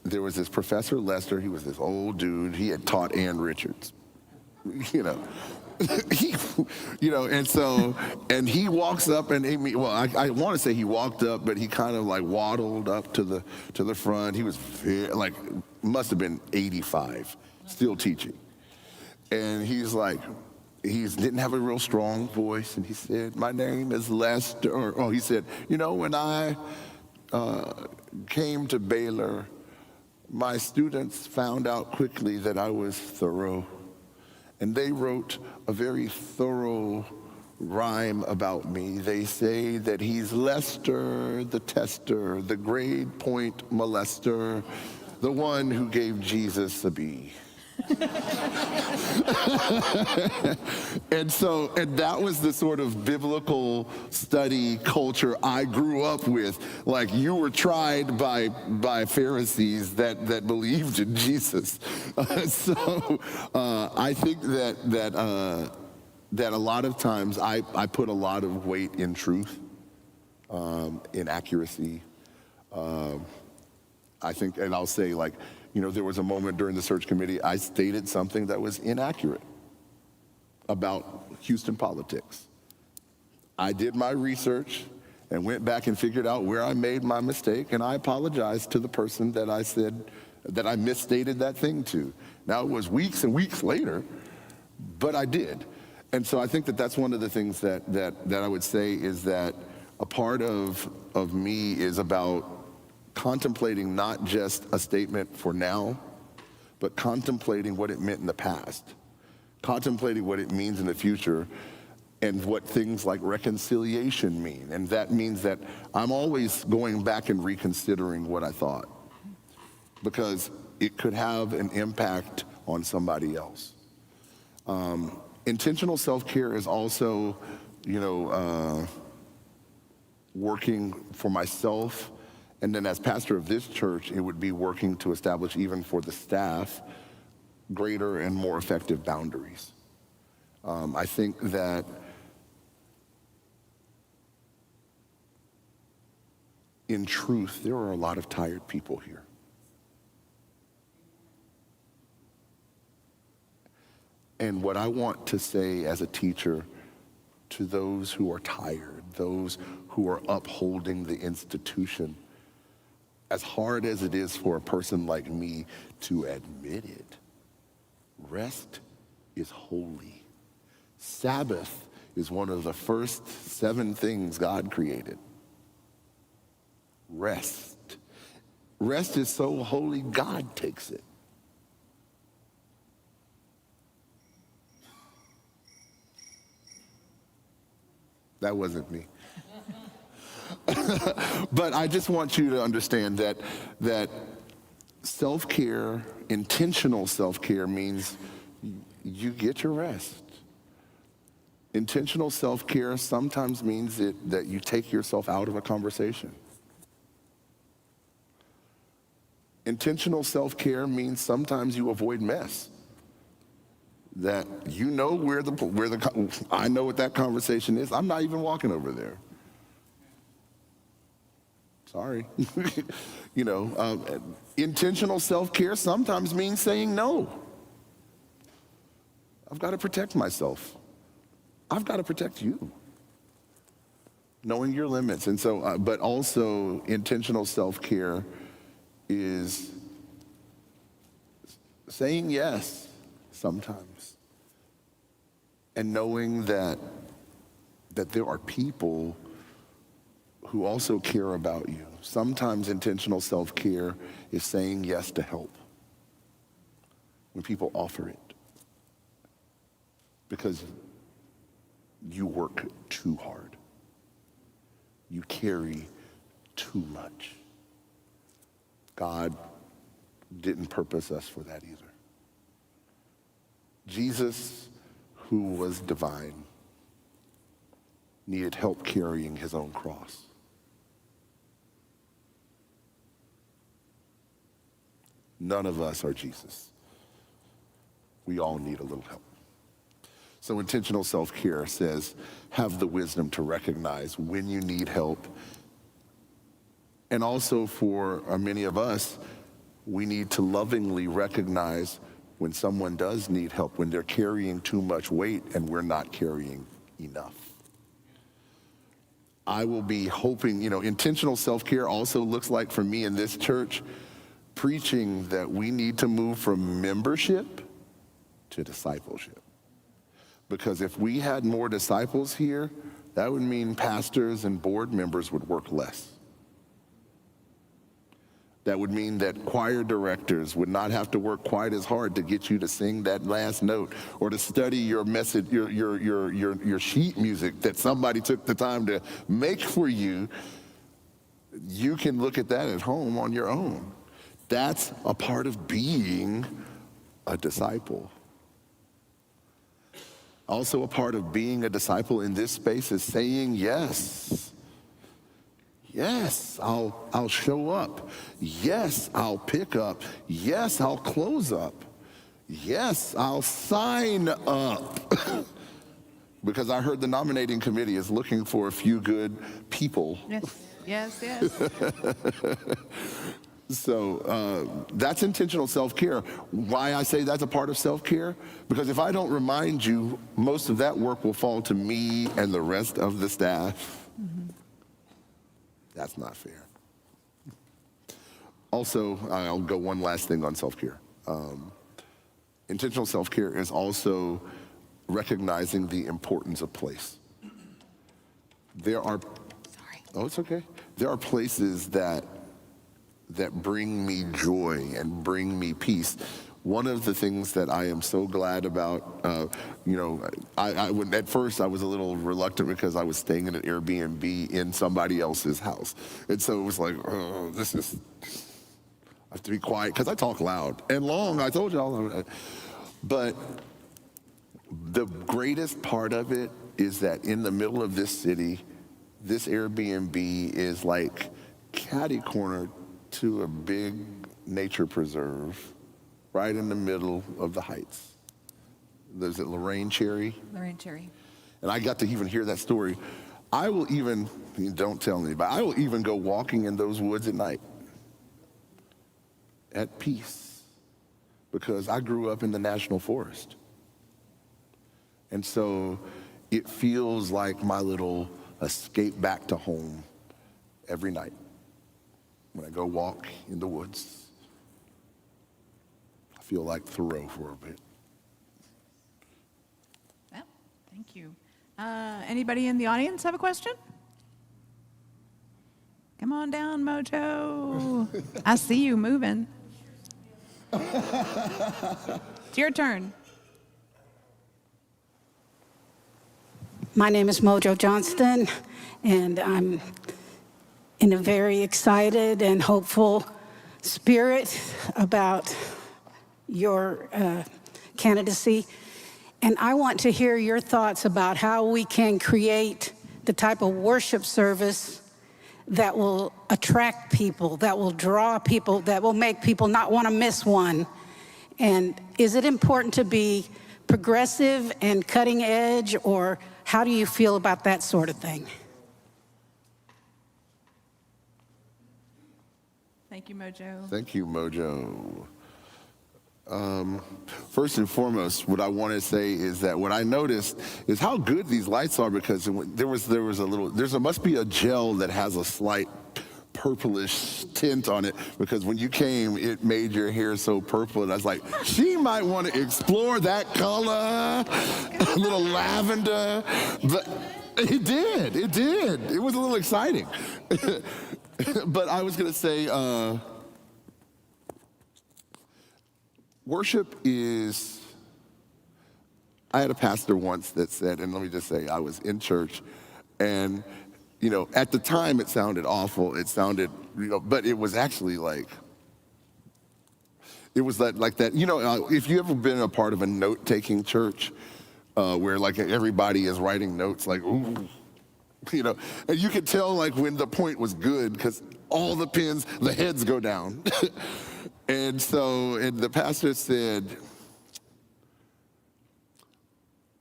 there was this Professor Lester. He was this old dude. He had taught Ann Richards, and he walks up and I want to say he walked up, but he kind of like waddled up to the front. He was must have been 85, still teaching, and he's like. He didn't have a real strong voice, and he said, "My name is Lester." He said, when I came to Baylor, my students found out quickly that I was thorough, and they wrote a very thorough rhyme about me. They say that he's Lester the tester, the grade point molester, the one who gave Jesus a B. And that was the sort of biblical study culture I grew up with. Like, you were tried by Pharisees that believed in Jesus. I think that a lot of times I put a lot of weight in truth, in accuracy. I think, and I'll say, there was a moment during the search committee I stated something that was inaccurate about Houston politics. I did my research and went back and figured out where I made my mistake, and I apologized to the person that I said that I misstated that thing to. Now, it was weeks and weeks later, but I did. And so I think that that's one of the things that I would say is that a part of me is about contemplating not just a statement for now, but contemplating what it meant in the past, contemplating what it means in the future, and what things like reconciliation mean. And that means that I'm always going back and reconsidering what I thought, because it could have an impact on somebody else. Intentional self-care is also, working for myself. And then as pastor of this church, it would be working to establish, even for the staff, greater and more effective boundaries. I think that in truth, there are a lot of tired people here. And what I want to say as a teacher to those who are tired, those who are upholding the institution, as hard as it is for a person like me to admit it, rest is holy. Sabbath is one of the first 7 things God created. Rest. Rest is so holy, God takes it. That wasn't me. But I just want you to understand that self-care, intentional self-care, means you get your rest. Intentional self-care sometimes means that you take yourself out of a conversation. Intentional self-care means sometimes you avoid mess. That I know what that conversation is. I'm not even walking over there. Sorry. Intentional self-care sometimes means saying no. I've got to protect myself. I've got to protect you. Knowing your limits. And so, but also intentional self-care is saying yes sometimes. And knowing that there are people who also care about you. Sometimes intentional self-care is saying yes to help when people offer it. Because you work too hard. You carry too much. God didn't purpose us for that either. Jesus, who was divine, needed help carrying his own cross. None of us are Jesus. We all need a little help. So intentional self-care says, have the wisdom to recognize when you need help. And also for many of us, we need to lovingly recognize when someone does need help, when they're carrying too much weight and we're not carrying enough. I will be hoping, intentional self-care also looks like for me in this church, preaching that we need to move from membership to discipleship. Because if we had more disciples here, that would mean pastors and board members would work less. That would mean that choir directors would not have to work quite as hard to get you to sing that last note or to study your message, your sheet music that somebody took the time to make for you. You can look at that at home on your own. That's a part of being a disciple. Also, a part of being a disciple in this space is saying yes. Yes, I'll show up. Yes, I'll pick up. Yes, I'll close up. Yes, I'll sign up. Because I heard the nominating committee is looking for a few good people. Yes. So that's intentional self-care. Why I say that's a part of self-care? Because if I don't remind you, most of that work will fall to me and the rest of the staff. Mm-hmm. That's not fair. Also, I'll go one last thing on self-care. Intentional self-care is also recognizing the importance of place. Oh, it's okay. There are places that bring me joy and bring me peace. One of the things that I am so glad about, at first I was a little reluctant because I was staying in an Airbnb in somebody else's house. And so it was like, I have to be quiet because I talk loud and long, I told y'all. But the greatest part of it is that in the middle of this city, this Airbnb is like catty corner to a big nature preserve right in the middle of the Heights. There's a Lorraine Cherry. Lorraine Cherry. And I got to even hear that story. I will even, don't tell anybody, I will even go walking in those woods at night at peace because I grew up in the National Forest. And so it feels like my little escape back to home every night. When I go walk in the woods, I feel like Thoreau for a bit. Well, thank you. Anybody in the audience have a question? Come on down, Mojo. I see you moving. It's your turn. My name is Mojo Johnston, and I'm in a very excited and hopeful spirit about your candidacy. And I want to hear your thoughts about how we can create the type of worship service that will attract people, that will draw people, that will make people not want to miss one. And is it important to be progressive and cutting edge, or how do you feel about that sort of thing? Thank you, Mojo. Thank you, Mojo. First and foremost, what I want to say is that what I noticed is how good these lights are, because there must be a gel that has a slight purplish tint on it, because when you came, it made your hair so purple, and I was like, she might want to explore that color, a little lavender, but it did. It was a little exciting. But I was going to say, worship is I had a pastor once that said, and let me just say, I was in church, and at the time it sounded awful. It sounded, but it was actually like, it was like that. If you ever been a part of a note-taking church, where like everybody is writing notes, like ooh, and you could tell like when the point was good because all the pens, the heads go down, and the pastor said.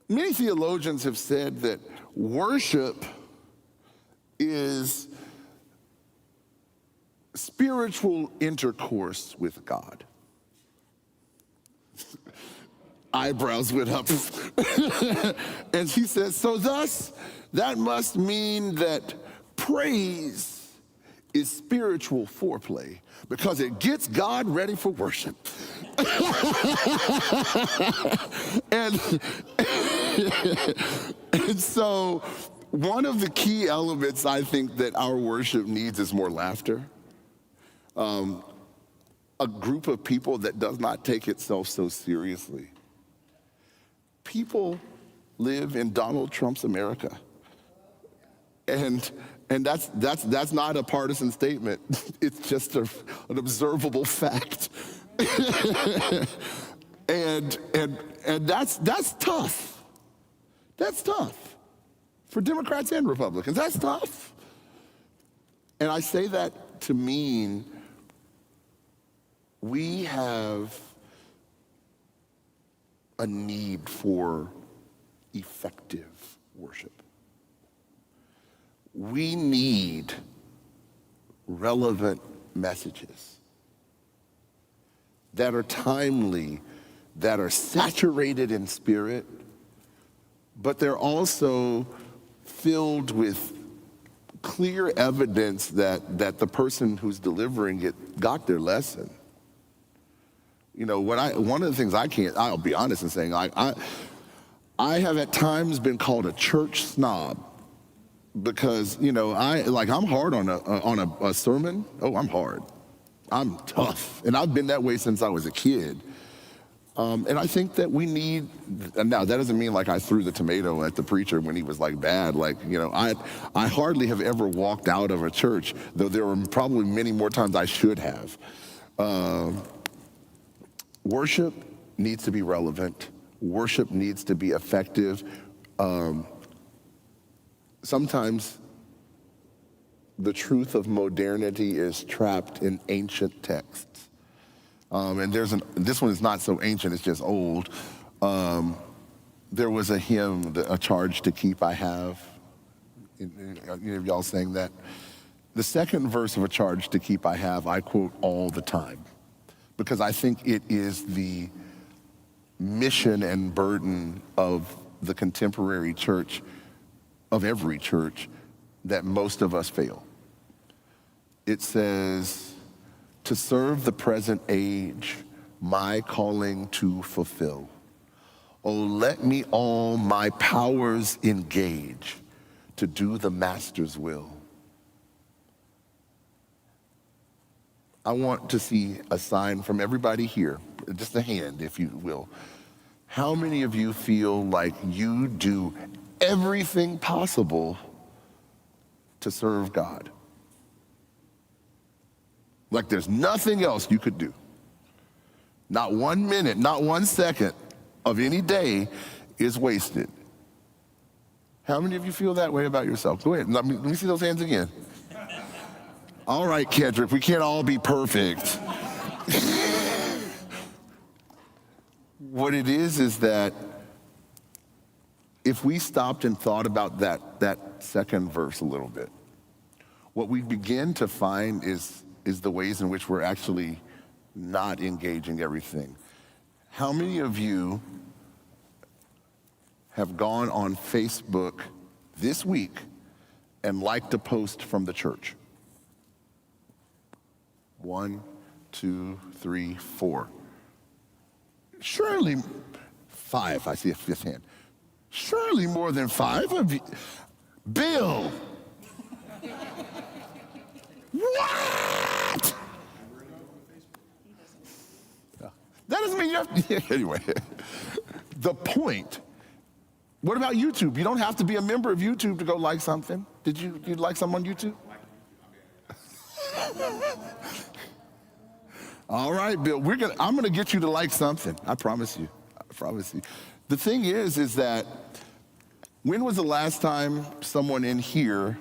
Many theologians have said that worship is spiritual intercourse with God. Eyebrows went up. And he says, so thus, that must mean that praise is spiritual foreplay because it gets God ready for worship. and so one of the key elements I think that our worship needs is more laughter. A group of people that does not take itself so seriously. People live in Donald Trump's America. And that's not a partisan statement. It's just an observable fact. and that's tough. That's tough for Democrats and Republicans. That's tough. And I say that to mean we have a need for effective worship. We need relevant messages that are timely, that are saturated in spirit, but they're also filled with clear evidence that the person who's delivering it got their lesson. One of the things I'll be honest in saying, I have at times been called a church snob because, I'm hard on a sermon. Oh, I'm hard. I'm tough. And I've been that way since I was a kid. And I think that we need, now that doesn't mean like I threw the tomato at the preacher when he was like bad. I hardly have ever walked out of a church, though there were probably many more times I should have. Worship needs to be relevant. Worship needs to be effective. Sometimes the truth of modernity is trapped in ancient texts. And this one is not so ancient, it's just old. There was a hymn, A Charge to Keep I Have. Any of y'all sang that? The second verse of A Charge to Keep I Have, I quote all the time, because I think it is the mission and burden of the contemporary church, of every church, that most of us fail. It says, to serve the present age, my calling to fulfill. Oh, let me all my powers engage to do the Master's will. I want to see a sign from everybody here, just a hand, if you will. How many of you feel like you do everything possible to serve God? Like there's nothing else you could do. Not 1 minute, not 1 second of any day is wasted. How many of you feel that way about yourself? Go ahead, let me see those hands again. All right, Kendrick, we can't all be perfect. What it is that if we stopped and thought about that second verse a little bit, what we begin to find is the ways in which we're actually not engaging everything. How many of you have gone on Facebook this week and liked a post from the church? 1, 2, 3, 4. Surely 5, I see a fifth hand. Surely more than 5 of you. Bill! What? That doesn't mean you have to, anyway. The point What about YouTube? You don't have to be a member of YouTube to go like something. Did you like something on YouTube? All right, Bill, I'm gonna get you to like something. I promise you. I promise you. The thing is that when was the last time someone in here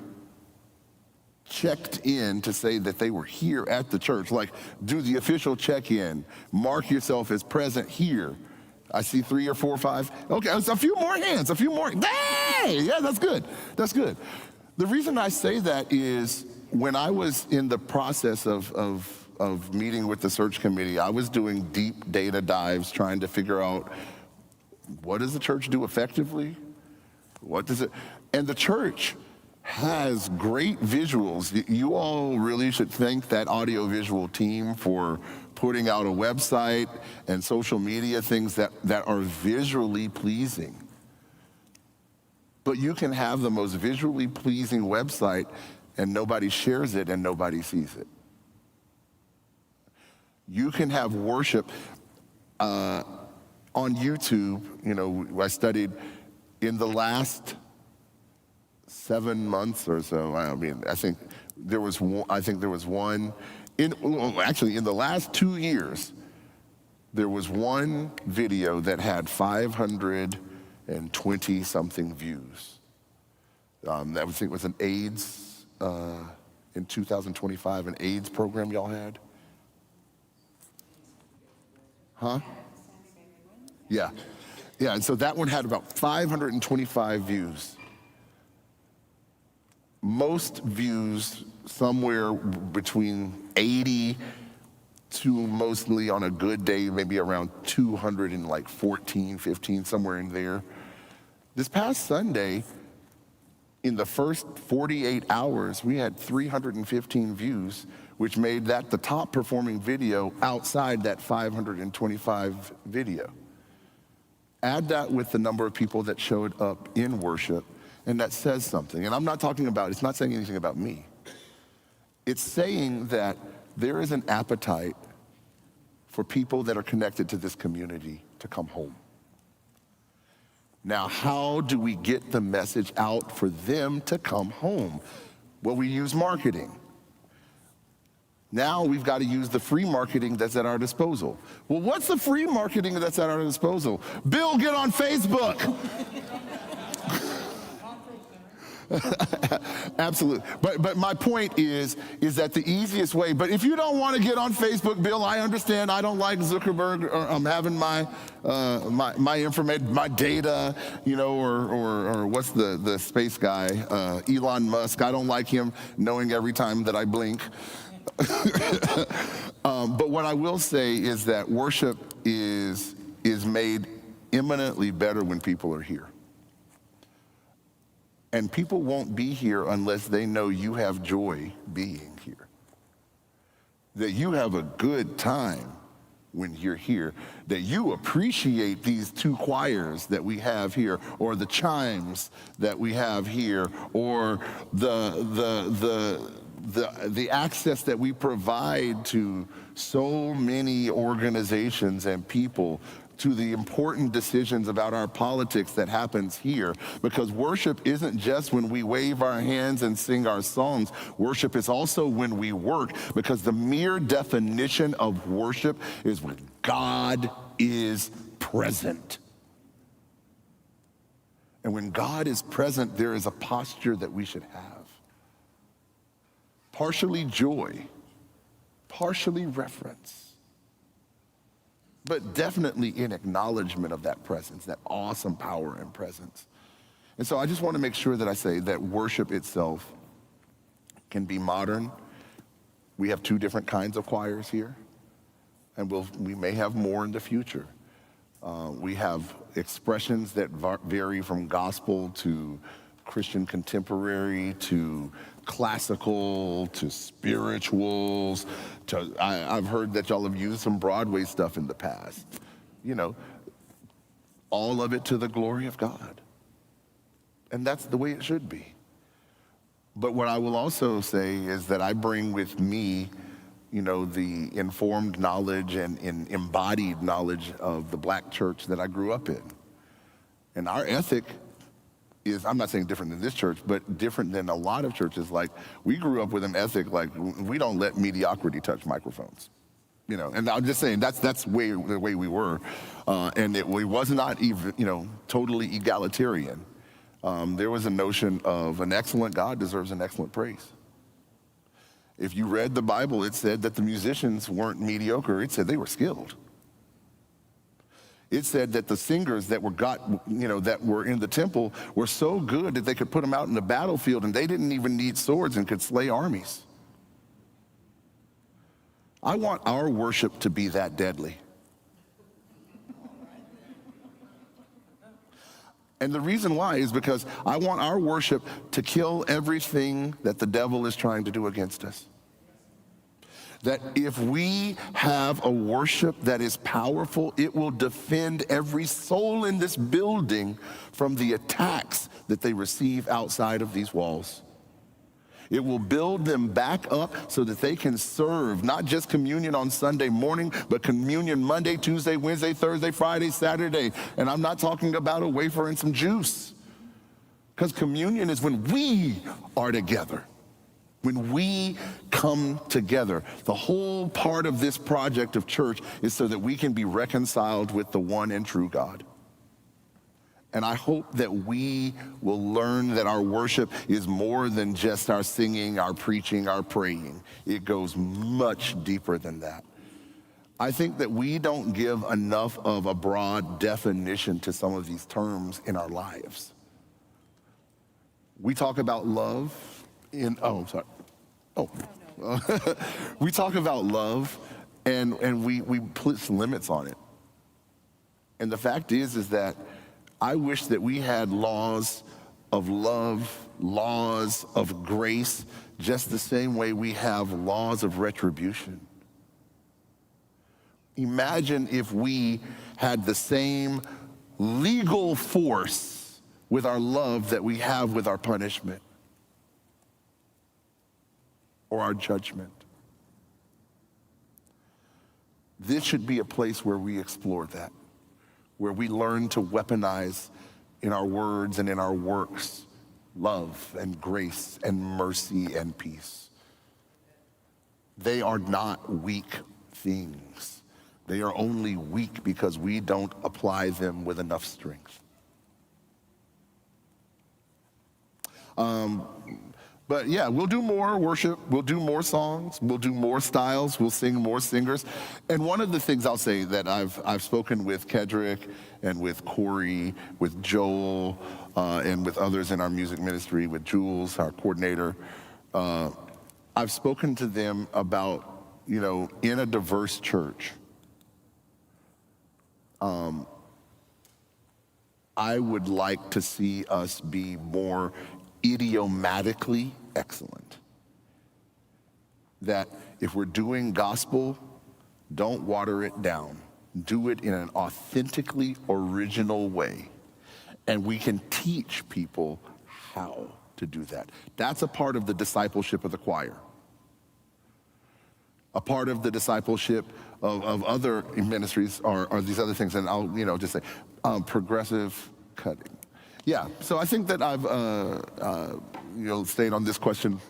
checked in to say that they were here at the church? Like, do the official check-in, mark yourself as present here. I see 3 or 4 or 5. Okay, it's a few more hands, a few more. Hey, yeah, that's good. That's good. The reason I say that is when I was in the process of meeting with the search committee, I was doing deep data dives trying to figure out, what does the church do effectively? What does it, and the church has great visuals. You all really should thank that audiovisual team for putting out a website and social media things that are visually pleasing. But you can have the most visually pleasing website and nobody shares it and nobody sees it. You can have worship on YouTube. You know, I studied in the last 7 months or so. I mean, I think there was one. Actually, in the last 2 years, there was one video that had 520 something views. I think it was an AIDS in 2025, an AIDS program y'all had. Huh? Yeah. Yeah, and so that one had about 525 views. Most views somewhere between 80 to mostly on a good day, maybe around 214, 15, somewhere in there. This past Sunday, in the first 48 hours, we had 315 views, which made that the top performing video outside that 525 video. Add that with the number of people that showed up in worship, and that says something. And I'm not talking about, it's not saying anything about me. It's saying that there is an appetite for people that are connected to this community to come home. Now, how do we get the message out for them to come home? Well, we use marketing. Now we've got to use the free marketing that's at our disposal. Well, what's the free marketing that's at our disposal? Bill, get on Facebook. Absolutely. But my point is that the easiest way, but if you don't want to get on Facebook, Bill, I understand. I don't like Zuckerberg having my information, my data, you know, or what's the space guy, Elon Musk. I don't like him knowing every time that I blink. But what I will say is that worship is made eminently better when people are here. And people won't be here unless they know you have joy being here. That you have a good time when you're here. That you appreciate these 2 choirs that we have here, or the chimes that we have here, or the access that we provide to so many organizations and people, to the important decisions about our politics that happens here. Because worship isn't just when we wave our hands and sing our songs. Worship is also when we work, because the mere definition of worship is when God is present. And when God is present, there is a posture that we should have. Partially joy, partially reverence, but definitely in acknowledgement of that presence, that awesome power and presence. And so I just want to make sure that I say that worship itself can be modern. We have 2 different kinds of choirs here, and we may have more in the future. We have expressions that vary from gospel to Christian contemporary to classical to spirituals to I've heard that y'all have used some Broadway stuff in the past. You know, all of it to the glory of God. And that's the way it should be. But what I will also say is that I bring with me, you know, the informed knowledge and embodied knowledge of the Black church that I grew up in. And our ethic is, I'm not saying different than this church, but different than a lot of churches. Like, we grew up with an ethic, like, we don't let mediocrity touch microphones. And I'm just saying that's the way we were. And it was not even, totally egalitarian. There was a notion of an excellent God deserves an excellent praise. If you read the Bible, it said that the musicians weren't mediocre. It said they were skilled. It said that the singers that were in the temple were so good that they could put them out in the battlefield and they didn't even need swords and could slay armies. I want our worship to be that deadly. And the reason why is because I want our worship to kill everything that the devil is trying to do against us. That if we have a worship that is powerful, it will defend every soul in this building from the attacks that they receive outside of these walls. It will build them back up so that they can serve not just communion on Sunday morning, but communion Monday, Tuesday, Wednesday, Thursday, Friday, Saturday. And I'm not talking about a wafer and some juice. Because communion is when we are together. When we come together. The whole part of this project of church is so that we can be reconciled with the one and true God. And I hope that we will learn that our worship is more than just our singing, our preaching, our praying. It goes much deeper than that. I think that we don't give enough of a broad definition to some of these terms in our lives. We talk about love we talk about love and we put some limits on it. And the fact is that I wish that we had laws of love, laws of grace, just the same way we have laws of retribution. Imagine if we had the same legal force with our love that we have with our punishment or our judgment. This should be a place where we explore that, where we learn to weaponize in our words and in our works love and grace and mercy and peace. They are not weak things. They are only weak because we don't apply them with enough strength. But yeah, we'll do more worship, we'll do more songs, we'll do more styles, we'll sing more singers. And one of the things I'll say that I've spoken with Kedrick and with Corey, with Joel, and with others in our music ministry, with Jules, our coordinator, I've spoken to them about, in a diverse church, I would like to see us be more idiomatically excellent. That if we're doing gospel, don't water it down. Do it in an authentically original way. And we can teach people how to do that. That's a part of the discipleship of the choir. A part of the discipleship of other ministries are these other things. And I'll just say progressive cutting. Yeah, so I think that I've stayed on this question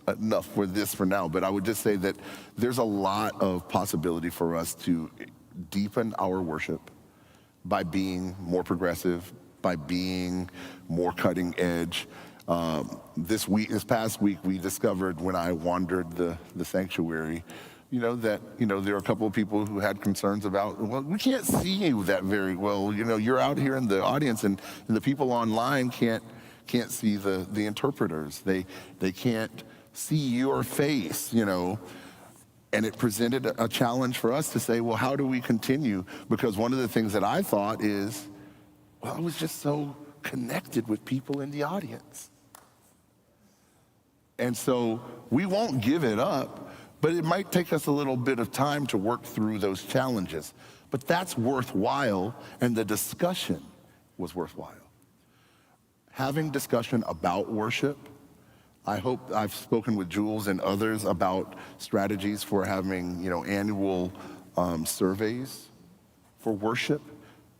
enough for now, but I would just say that there's a lot of possibility for us to deepen our worship by being more progressive, by being more cutting edge. This past week, we discovered when I wandered the sanctuary, that there are a couple of people who had concerns about, well, we can't see you that very well. You're out here in the audience, and the people online can't see the interpreters. They can't see your face, And it presented a challenge for us to say, well, how do we continue? Because one of the things that I thought is, well, I was just so connected with people in the audience. And so we won't give it up. But it might take us a little bit of time to work through those challenges. But that's worthwhile, and the discussion was worthwhile. Having discussion about worship, I hope I've spoken with Jules and others about strategies for having, annual surveys for worship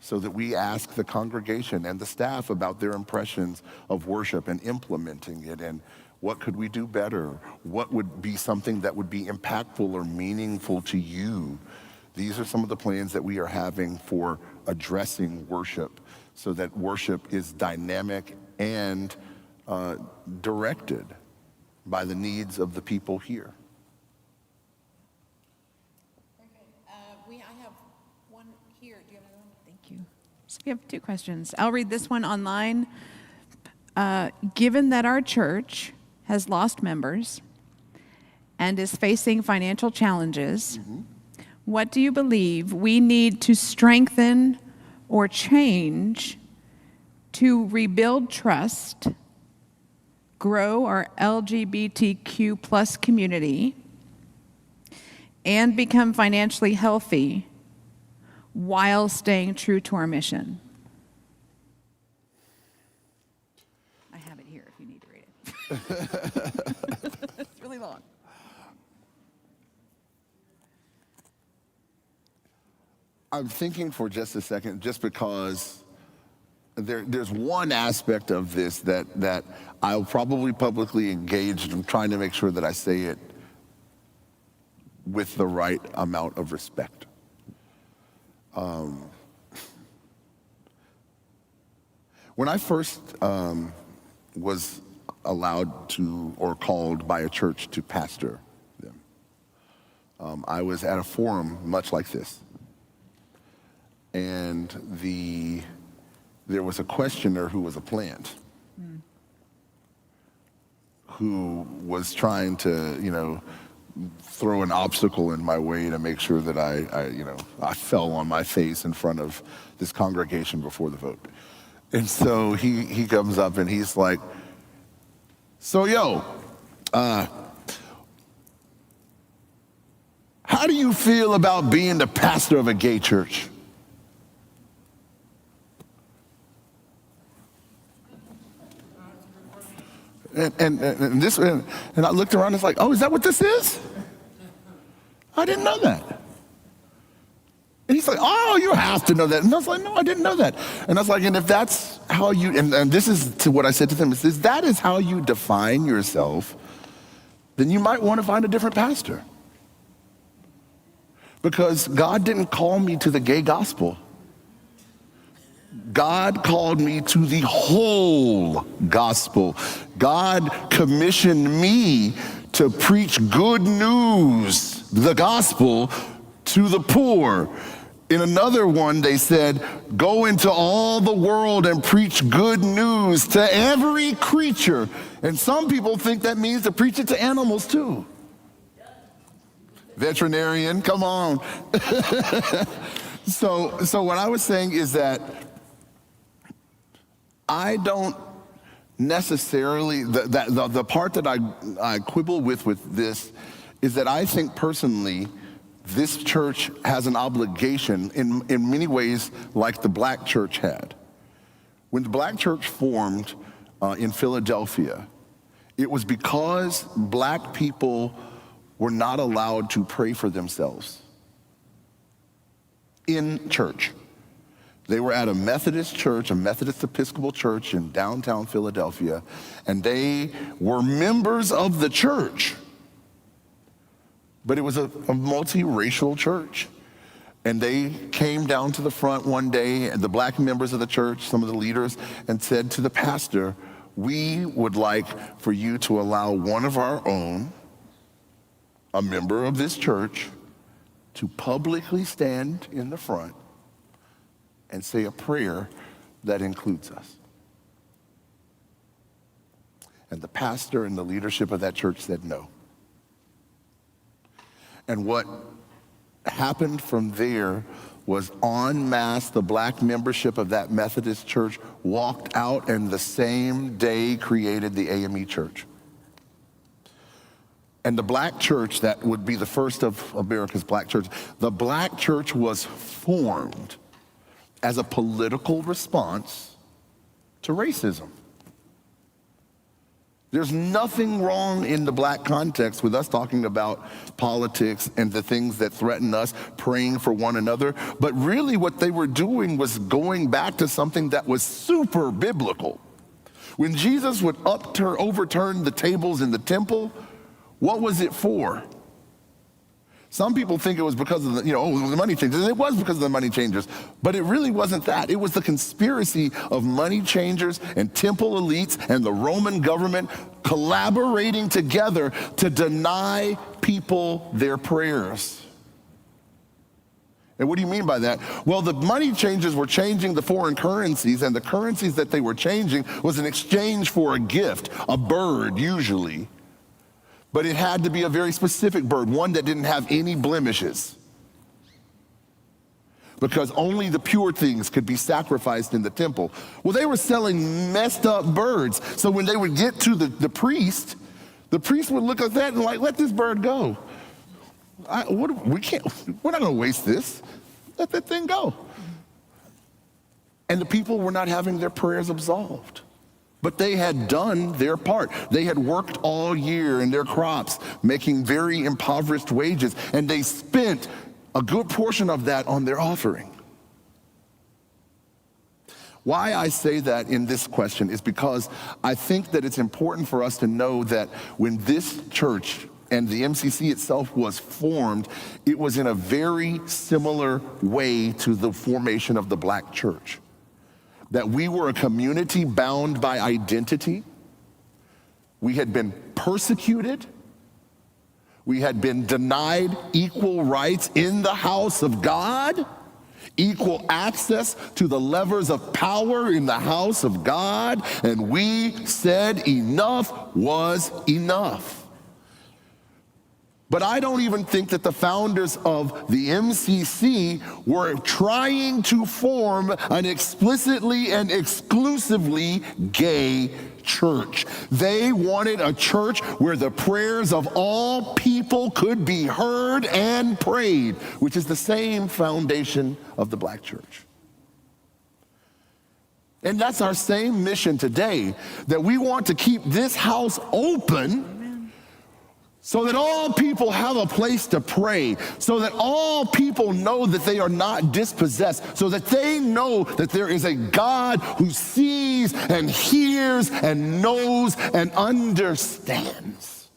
so that we ask the congregation and the staff about their impressions of worship and implementing it, and what could we do better? What would be something that would be impactful or meaningful to you? These are some of the plans that we are having for addressing worship, so that worship is dynamic and directed by the needs of the people here. I have one here. Do you have another one? Thank you. So we have two questions. I'll read this one online. Given that our church has lost members and is facing financial challenges, what do you believe we need to strengthen or change to rebuild trust, grow our LGBTQ plus community, and become financially healthy while staying true to our mission? I have it here if you need to read it. It's really long. I'm thinking for just a second, just because there's one aspect of this that I'll probably publicly engage in trying to make sure that I say it with the right amount of respect. When I first was allowed to, or called by a church to pastor them, I was at a forum much like this. And there was a questioner who was a plant, who was trying to, throw an obstacle in my way to make sure that I fell on my face in front of this congregation before the vote. And so he comes up and he's like, so how do you feel about being the pastor of a gay church? And I looked around, it's like, oh, is that what this is? I didn't know that. And he's like, oh, you have to know that. And I was like, no, I didn't know that. And I was like, and if that's how you, and this is to what I said to them, is that is how you define yourself, then you might want to find a different pastor. Because God didn't call me to the gay gospel. God called me to the whole gospel. God commissioned me to preach good news, the gospel, to the poor. In another one, they said, go into all the world and preach good news to every creature. And some people think that means to preach it to animals too. Veterinarian, come on. So what I was saying is that I don't necessarily, the part that I quibble with this is that I think personally, this church has an obligation in many ways like the black church had. When the black church formed in Philadelphia, it was because black people were not allowed to pray for themselves in church. They were at a Methodist church, a Methodist Episcopal church in downtown Philadelphia, and they were members of the church. But it was a multiracial church. And they came down to the front one day, and the black members of the church, some of the leaders, and said to the pastor, we would like for you to allow one of our own, a member of this church, to publicly stand in the front and say a prayer that includes us. And the pastor and the leadership of that church said no. And what happened from there was en masse, the black membership of that Methodist church walked out and the same day created the AME church. And the black church that would be the first of America's black churches, the black church was formed as a political response to racism. There's nothing wrong in the black context with us talking about politics and the things that threaten us, praying for one another. But really what they were doing was going back to something that was super biblical. When Jesus would overturn the tables in the temple, what was it for? Some people think it was because of the money changers. It was because of the money changers, but it really wasn't that. It was the conspiracy of money changers and temple elites and the Roman government collaborating together to deny people their prayers. And what do you mean by that? Well, the money changers were changing the foreign currencies, and the currencies that they were changing was in exchange for a gift, a bird usually. But it had to be a very specific bird, one that didn't have any blemishes. Because only the pure things could be sacrificed in the temple. Well, they were selling messed up birds. So when they would get to the priest would look at that and like, let this bird go. We're not gonna waste this. Let that thing go. And the people were not having their prayers absolved. But they had done their part. They had worked all year in their crops, making very impoverished wages, and they spent a good portion of that on their offering. Why I say that in this question is because I think that it's important for us to know that when this church and the MCC itself was formed, it was in a very similar way to the formation of the black church. That we were a community bound by identity. We had been persecuted. We had been denied equal rights in the house of God, equal access to the levers of power in the house of God, and we said enough was enough. But I don't even think that the founders of the MCC were trying to form an explicitly and exclusively gay church. They wanted a church where the prayers of all people could be heard and prayed, which is the same foundation of the black church. And that's our same mission today, that we want to keep this house open so that all people have a place to pray, so that all people know that they are not dispossessed, so that they know that there is a God who sees and hears and knows and understands.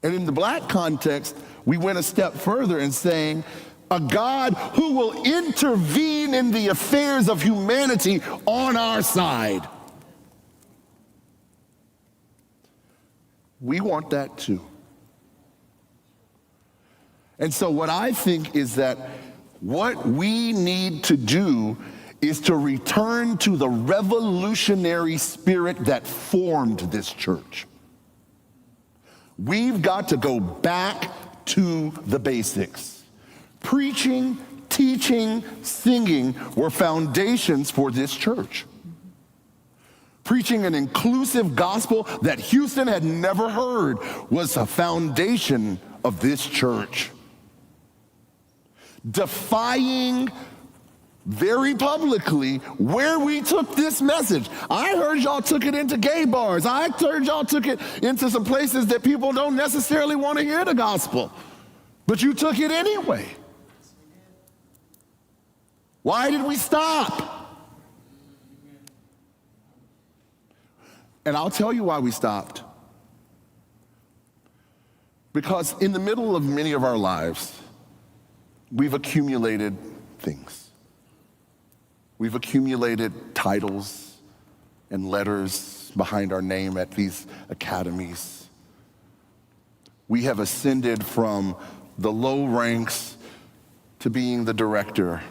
And in the black context, we went a step further in saying, a God who will intervene in the affairs of humanity on our side. We want that too. And so what I think is that what we need to do is to return to the revolutionary spirit that formed this church. We've got to go back to the basics. Preaching, teaching, singing were foundations for this church. Preaching an inclusive gospel that Houston had never heard was a foundation of this church. Defying very publicly where we took this message. I heard y'all took it into gay bars. I heard y'all took it into some places that people don't necessarily want to hear the gospel. But you took it anyway. Why did we stop? And I'll tell you why we stopped. Because in the middle of many of our lives, we've accumulated things. We've accumulated titles and letters behind our name at these academies. We have ascended from the low ranks to being the director,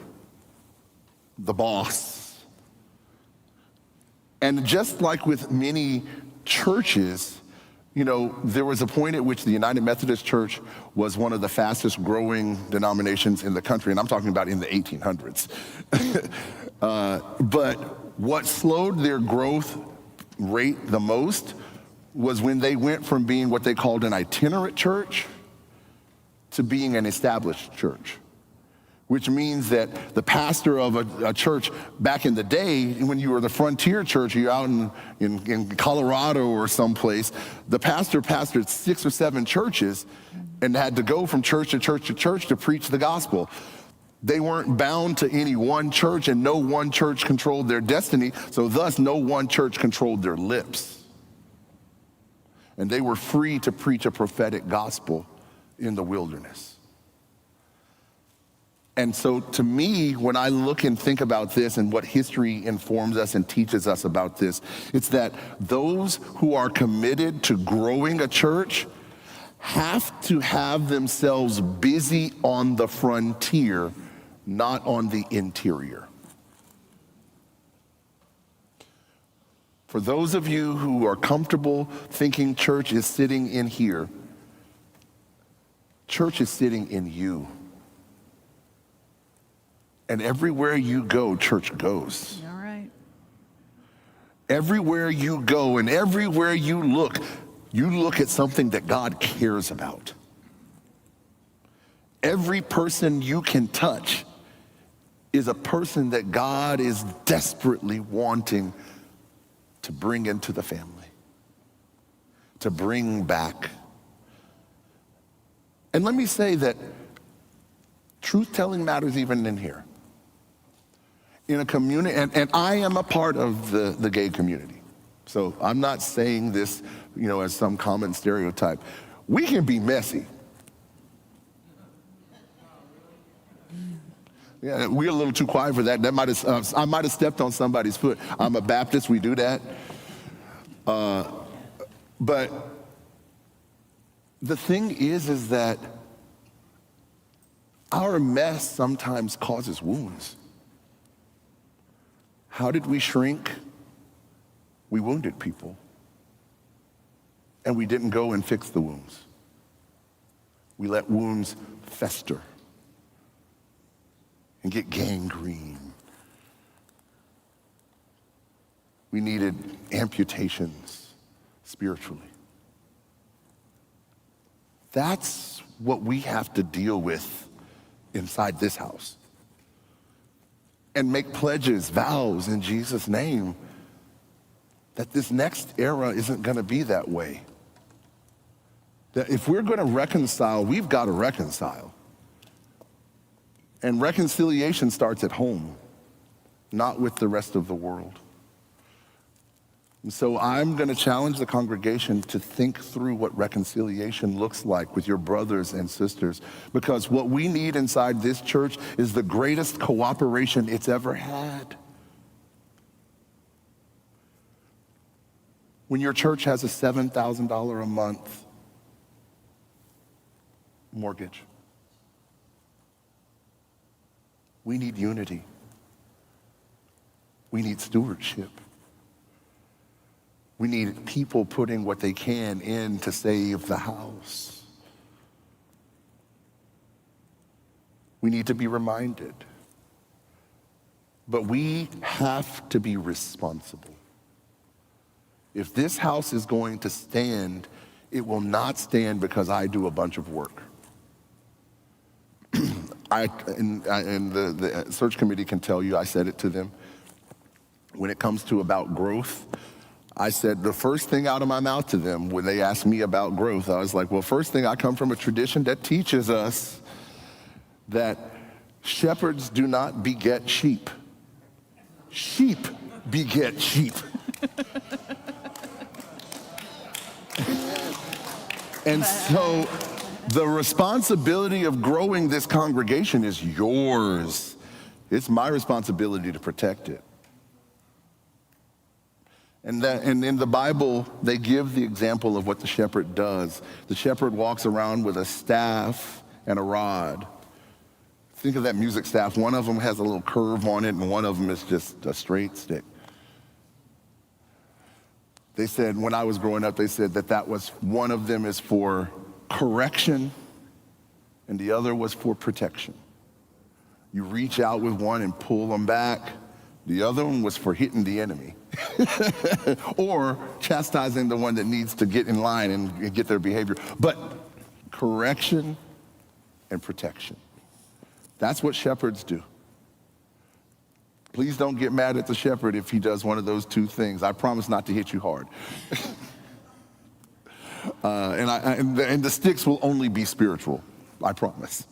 the boss. And just like with many churches, there was a point at which the United Methodist Church was one of the fastest growing denominations in the country, and I'm talking about in the 1800s. But what slowed their growth rate the most was when they went from being what they called an itinerant church to being an established church. which means that the pastor of a church back in the day, when you were the frontier church, you're out in Colorado or someplace, the pastor pastored 6 or 7 churches and had to go from church to church to church to preach the gospel. They weren't bound to any one church, and no one church controlled their destiny, so thus no one church controlled their lips. And they were free to preach a prophetic gospel in the wilderness. And so to me, when I look and think about this and what history informs us and teaches us about this, it's that those who are committed to growing a church have to have themselves busy on the frontier, not on the interior. For those of you who are comfortable thinking church is sitting in here, church is sitting in you. And everywhere you go, church goes. All right. Everywhere you go and everywhere you look at something that God cares about. Every person you can touch is a person that God is desperately wanting to bring into the family, to bring back. And let me say that truth-telling matters even in here. In a community, and I am a part of the gay community. So I'm not saying this, as some common stereotype. We can be messy. Yeah, we're a little too quiet for that. I might have stepped on somebody's foot. I'm a Baptist, we do that. But the thing is that our mess sometimes causes wounds. How did we shrink? We wounded people. And we didn't go and fix the wounds. We let wounds fester and get gangrene. We needed amputations spiritually. That's what we have to deal with inside this house. And make pledges, vows in Jesus' name that this next era isn't going to be that way. That if we're going to reconcile, we've got to reconcile. And reconciliation starts at home, not with the rest of the world. And so I'm going to challenge the congregation to think through what reconciliation looks like with your brothers and sisters, because what we need inside this church is the greatest cooperation it's ever had. When your church has a $7,000 a month mortgage, we need unity. We need stewardship. We need people putting what they can in to save the house. We need to be reminded. But we have to be responsible. If this house is going to stand, it will not stand because I do a bunch of work. And the search committee can tell you, I said it to them. When it comes to about growth, I said the first thing out of my mouth to them when they asked me about growth, I was like, well, first thing, I come from a tradition that teaches us that shepherds do not beget sheep. Sheep beget sheep. And so the responsibility of growing this congregation is yours. It's my responsibility to protect it. And in the Bible, they give the example of what the shepherd does. The shepherd walks around with a staff and a rod. Think of that music staff. One of them has a little curve on it, and one of them is just a straight stick. They said, when I was growing up, they said that was, one of them is for correction, and the other was for protection. You reach out with one and pull them back. The other one was for hitting the enemy or chastising the one that needs to get in line and get their behavior. But correction and protection. That's what shepherds do. Please don't get mad at the shepherd if he does one of those two things. I promise not to hit you hard. And the sticks will only be spiritual, I promise.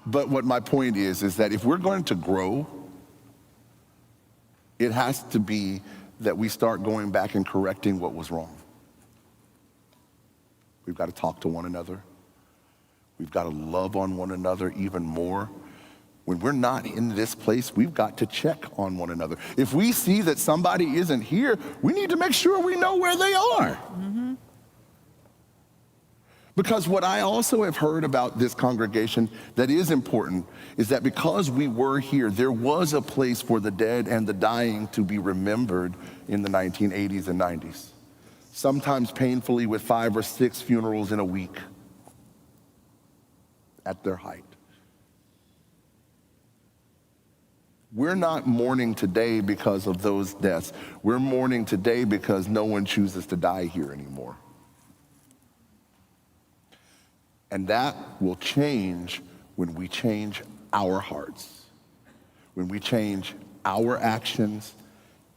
But what my point is that if we're going to grow, it has to be that we start going back and correcting what was wrong. We've got to talk to one another. We've got to love on one another even more. When we're not in this place, we've got to check on one another. If we see that somebody isn't here, we need to make sure we know where they are. Mm-hmm. Because what I also have heard about this congregation that is important is that because we were here, there was a place for the dead and the dying to be remembered in the 1980s and 90s. Sometimes painfully with 5 or 6 funerals in a week at their height. We're not mourning today because of those deaths. We're mourning today because no one chooses to die here anymore. And that will change when we change our hearts, when we change our actions,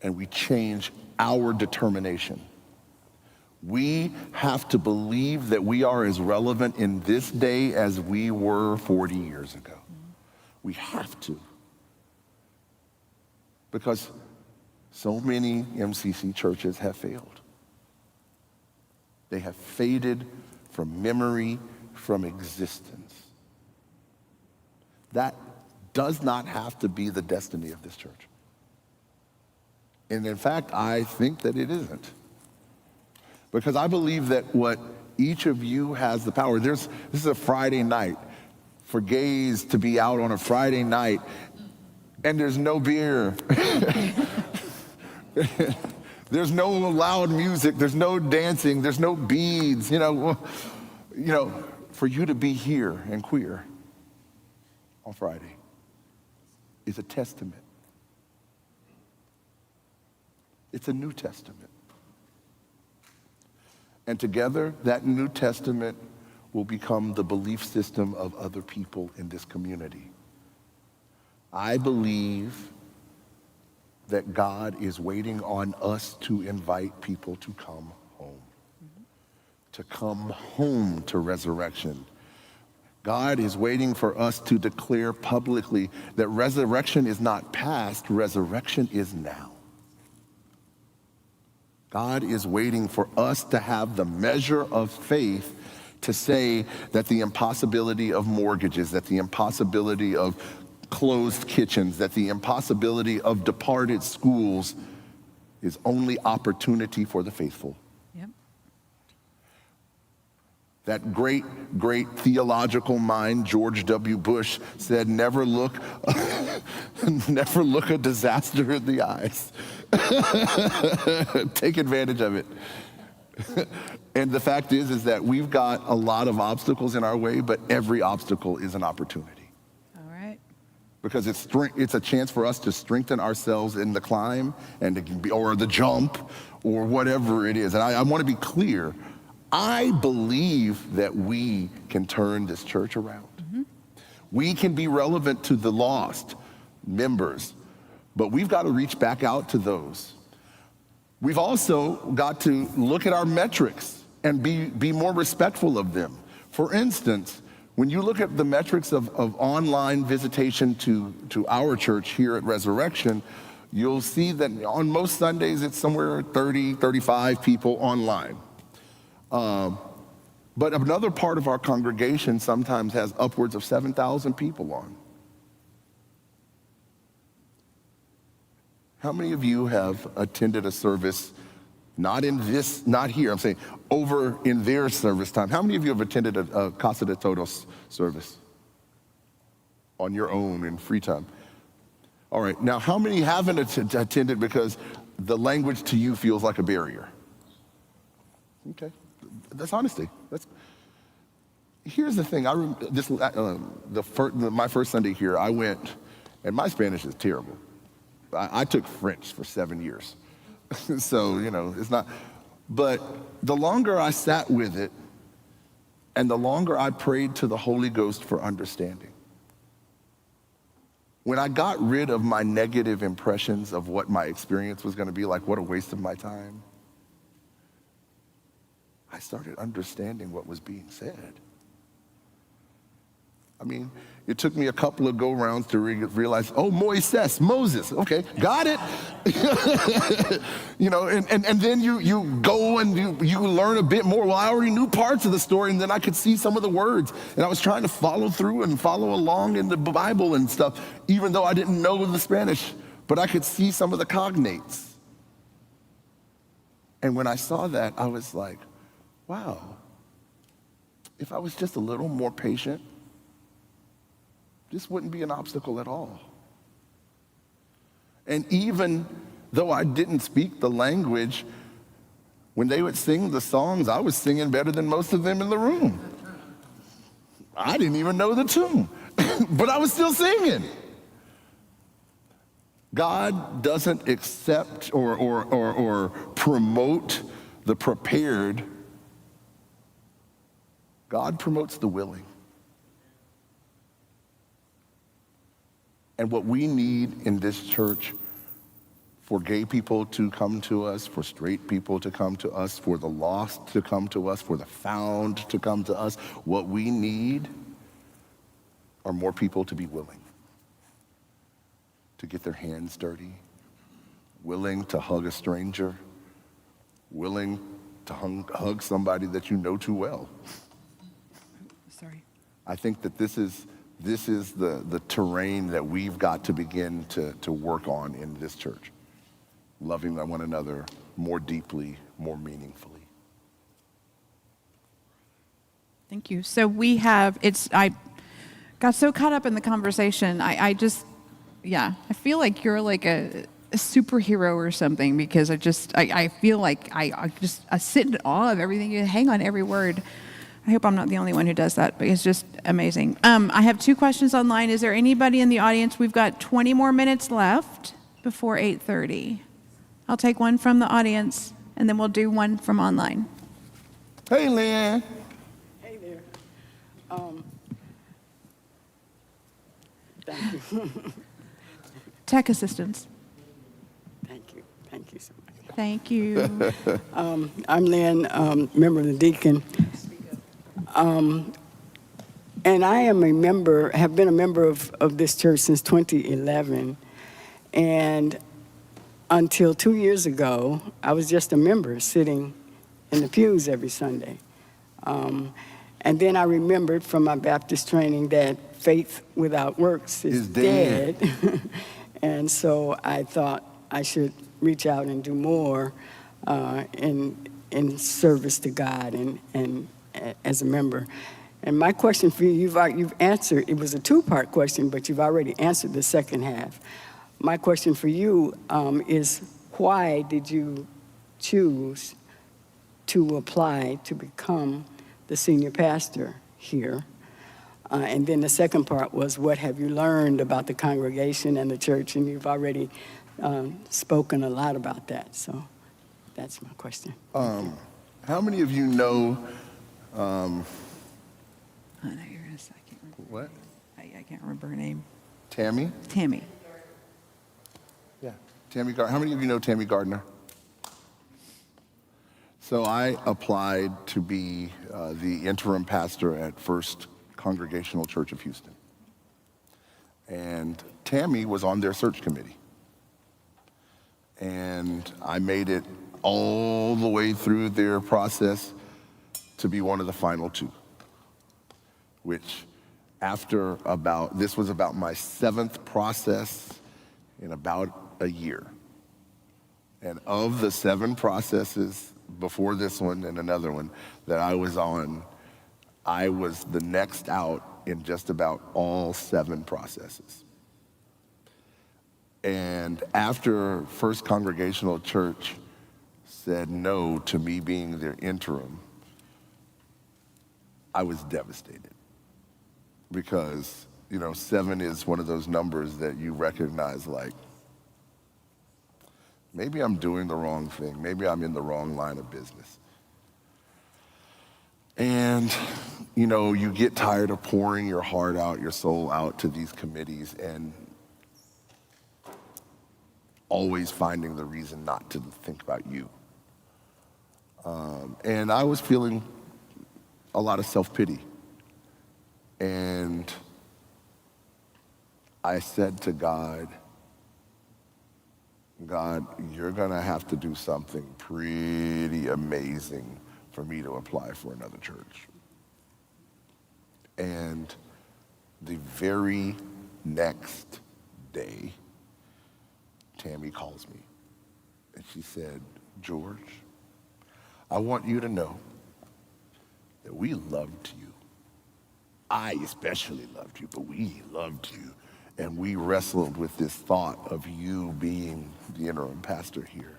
and we change our determination. We have to believe that we are as relevant in this day as we were 40 years ago. We have to. Because so many MCC churches have failed. They have faded from memory, from existence. That does not have to be the destiny of this church. And in fact, I think that it isn't. Because I believe that what each of you has the power. This is a Friday night. For gays to be out on a Friday night and there's no beer. There's no loud music. There's no dancing. There's no beads. For you to be here and queer on Friday is a testament. It's a New Testament. And together, that New Testament will become the belief system of other people in this community. I believe that God is waiting on us to invite people to come home. To come home to resurrection. God is waiting for us to declare publicly that resurrection is not past, resurrection is now. God is waiting for us to have the measure of faith to say that the impossibility of mortgages, that the impossibility of closed kitchens, that the impossibility of departed schools is only opportunity for the faithful. Yep. That great theological mind, George W. Bush, said, never look a disaster in the eyes. Take advantage of it. And the fact is that we've got a lot of obstacles in our way, but every obstacle is an opportunity. All right. Because it's a chance for us to strengthen ourselves in the climb or the jump or whatever it is. And I want to be clear. I believe that we can turn this church around. Mm-hmm. We can be relevant to the lost members, but we've got to reach back out to those. We've also got to look at our metrics and be more respectful of them. For instance, when you look at the metrics of online visitation to our church here at Resurrection, you'll see that on most Sundays it's somewhere 30, 35 people online. But another part of our congregation sometimes has upwards of 7,000 people on. How many of you have attended a service, not here, I'm saying over in their service time? How many of you have attended a Casa de Todos service on your own in free time? All right, now how many haven't attended because the language to you feels like a barrier? Okay. That's honesty. Here's the thing. My first Sunday here, I went, and my Spanish is terrible. I took French for 7 years. So, it's not. But the longer I sat with it, and the longer I prayed to the Holy Ghost for understanding, When I got rid of my negative impressions of what my experience was going to be like, what a waste of my time, I started understanding what was being said. I mean, it took me a couple of go-rounds to realize, oh, Moses, okay, got it. You know, and then you go and you learn a bit more. Well, I already knew parts of the story, and then I could see some of the words. And I was trying to follow through and follow along in the Bible and stuff, even though I didn't know the Spanish, but I could see some of the cognates. And when I saw that, I was like, wow, if I was just a little more patient, this wouldn't be an obstacle at all. And even though I didn't speak the language, when they would sing the songs, I was singing better than most of them in the room. I didn't even know the tune, but I was still singing. God doesn't accept or promote the prepared. God promotes the willing. And what we need in this church, for gay people to come to us, for straight people to come to us, for the lost to come to us, for the found to come to us, what we need are more people to be willing to get their hands dirty, willing to hug a stranger, willing to hug somebody that you know too well. Sorry. I think that this is the terrain that we've got to begin to work on in this church. Loving one another more deeply, more meaningfully. Thank you. So I got so caught up in the conversation. I feel like you're like a superhero or something, because I feel like I sit in awe of everything. You hang on every word. I hope I'm not the only one who does that, but it's just amazing. I have 2 questions online. Is there anybody in the audience? We've got 20 more minutes left before 8:30. I'll take one from the audience, and then we'll do one from online. Hey, Lynn. Hey there. Thank you. Tech assistance. Thank you. Thank you so much. Thank you. I'm Lynn, member of the Deacon. And I am have been a member of this church since 2011. And until 2 years ago, I was just a member sitting in the pews every Sunday. And then I remembered from my Baptist training that faith without works is dead. And so I thought I should reach out and do more in service to God and as a member. And my question for you, you've answered, it was a 2-part question, but you've already answered the second half. My question for you is, why did you choose to apply to become the senior pastor here? And then the second part was, what have you learned about the congregation and the church? And you've already spoken a lot about that, so that's my question. How many of you know... I know you're gonna say, I can't remember. What? I can't remember her name. Tammy? Tammy. Yeah. Tammy Gardner. How many of you know Tammy Gardner? So I applied to be the interim pastor at First Congregational Church of Houston. And Tammy was on their search committee. And I made it all the way through their process to be one of the final 2, which this was about my 7th process in about a year. And of the 7 processes before this one and another one that I was on, I was the next out in just about all 7 processes. And after First Congregational Church said no to me being their interim, I was devastated, because, 7 is one of those numbers that you recognize, like, maybe I'm doing the wrong thing. Maybe I'm in the wrong line of business. And, you get tired of pouring your heart out, your soul out to these committees, and always finding the reason not to think about you. And I was feeling a lot of self-pity. And I said to God, you're gonna have to do something pretty amazing for me to apply for another church. And the very next day, Tammy calls me and she said, George, I want you to know that we loved you. I especially loved you, but we loved you. And we wrestled with this thought of you being the interim pastor here.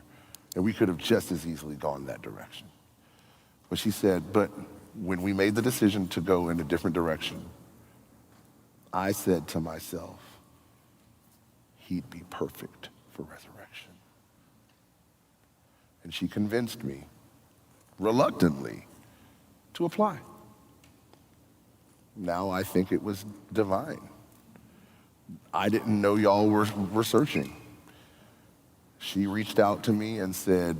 And we could have just as easily gone that direction. But she said, but when we made the decision to go in a different direction, I said to myself, he'd be perfect for resurrection. And she convinced me, reluctantly, to apply. Now I think it was divine. I didn't know y'all were searching. She reached out to me and said,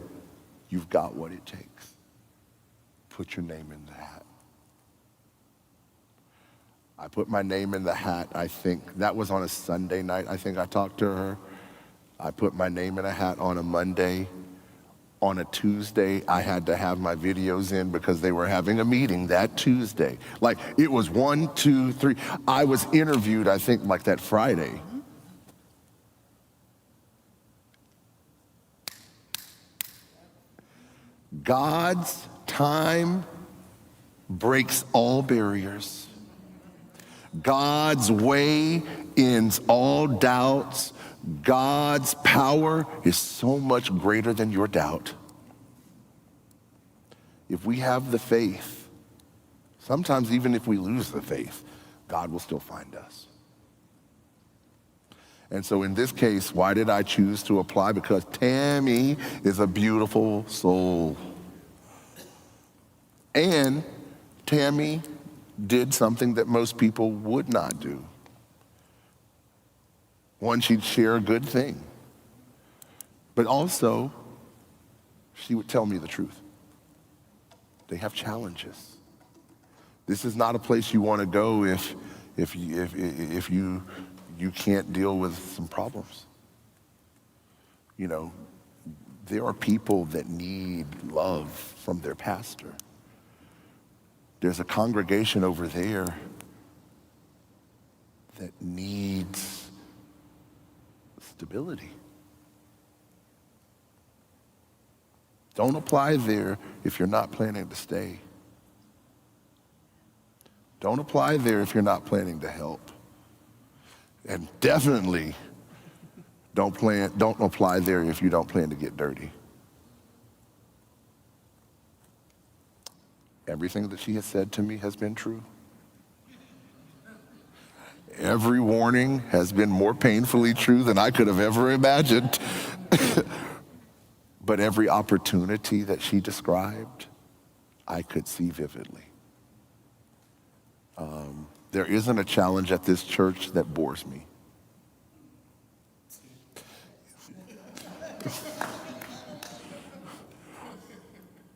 you've got what it takes. Put your name in the hat. I put my name in the hat. I think that was on a Sunday night. I think I talked to her. I put my name in a hat on a Monday. On a Tuesday, I had to have my videos in because they were having a meeting that Tuesday. Like, it was 1, 2, 3. I was interviewed, I think, like that Friday. God's time breaks all barriers. God's way ends all doubts. God's power is so much greater than your doubt. If we have the faith, sometimes even if we lose the faith, God will still find us. And so in this case, why did I choose to apply? Because Tammy is a beautiful soul. And Tammy did something that most people would not do. One, she'd share a good thing. But also, she would tell me the truth. They have challenges. This is not a place you want to go if you can't deal with some problems. You know, there are people that need love from their pastor. There's a congregation over there that needs stability. Don't apply there if you're not planning to stay. Don't apply there if you're not planning to help. And definitely don't apply there if you don't plan to get dirty. Everything that she has said to me has been true. Every warning has been more painfully true than I could have ever imagined. But every opportunity that she described, I could see vividly. There isn't a challenge at this church that bores me.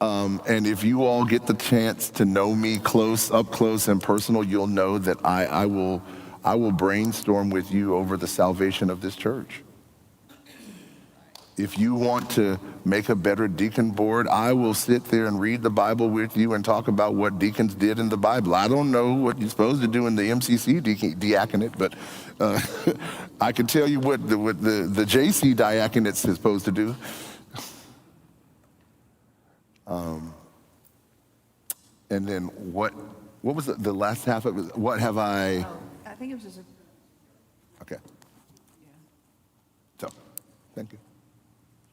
And if you all get the chance to know me up close and personal, you'll know that I will brainstorm with you over the salvation of this church. If you want to make a better deacon board, I will sit there and read the Bible with you and talk about what deacons did in the Bible. I don't know what you're supposed to do in the MCC diaconate, but I can tell you what the JC diaconate's supposed to do. And then what was the last half of it? What have I? I think it was just Okay. So, thank you.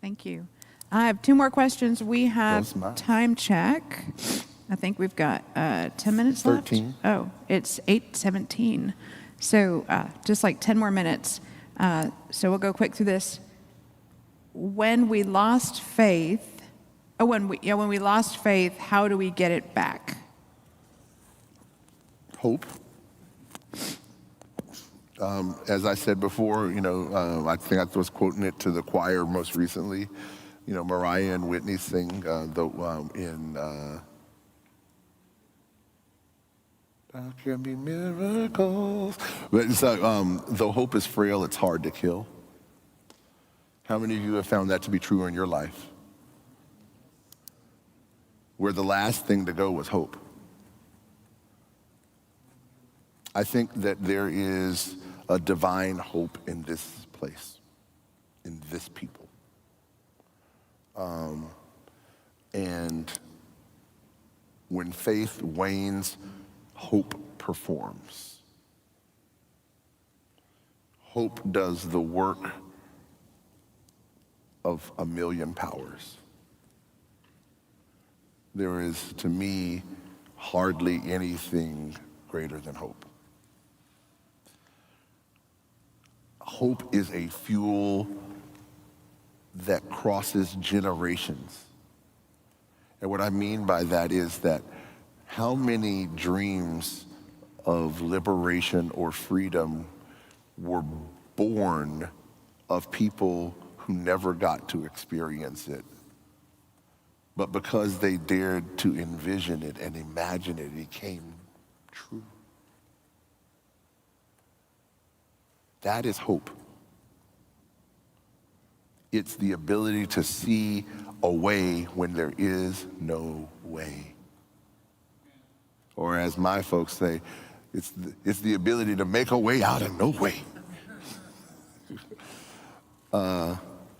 Thank you. I have 2 more questions. We have Those mine. time check. I think we've got 10 minutes 13. left. Oh, it's 8:17. So just like 10 more minutes. So we'll go quick through this. When we lost faith, when we lost faith, how do we get it back? Hope. As I said before, I think I was quoting it to the choir most recently. Mariah and Whitney sing there can be miracles. But it's like, though hope is frail, it's hard to kill. How many of you have found that to be true in your life? Where the last thing to go was hope. I think that there is a divine hope in this place, in this people. And when faith wanes, hope performs. Hope does the work of a million powers. There is, to me, hardly anything greater than hope. Hope is a fuel that crosses generations. And what I mean by that is that how many dreams of liberation or freedom were born of people who never got to experience it, but because they dared to envision it and imagine it, it came true. That is hope. It's the ability to see a way when there is no way. Or as my folks say, it's the ability to make a way out of no way.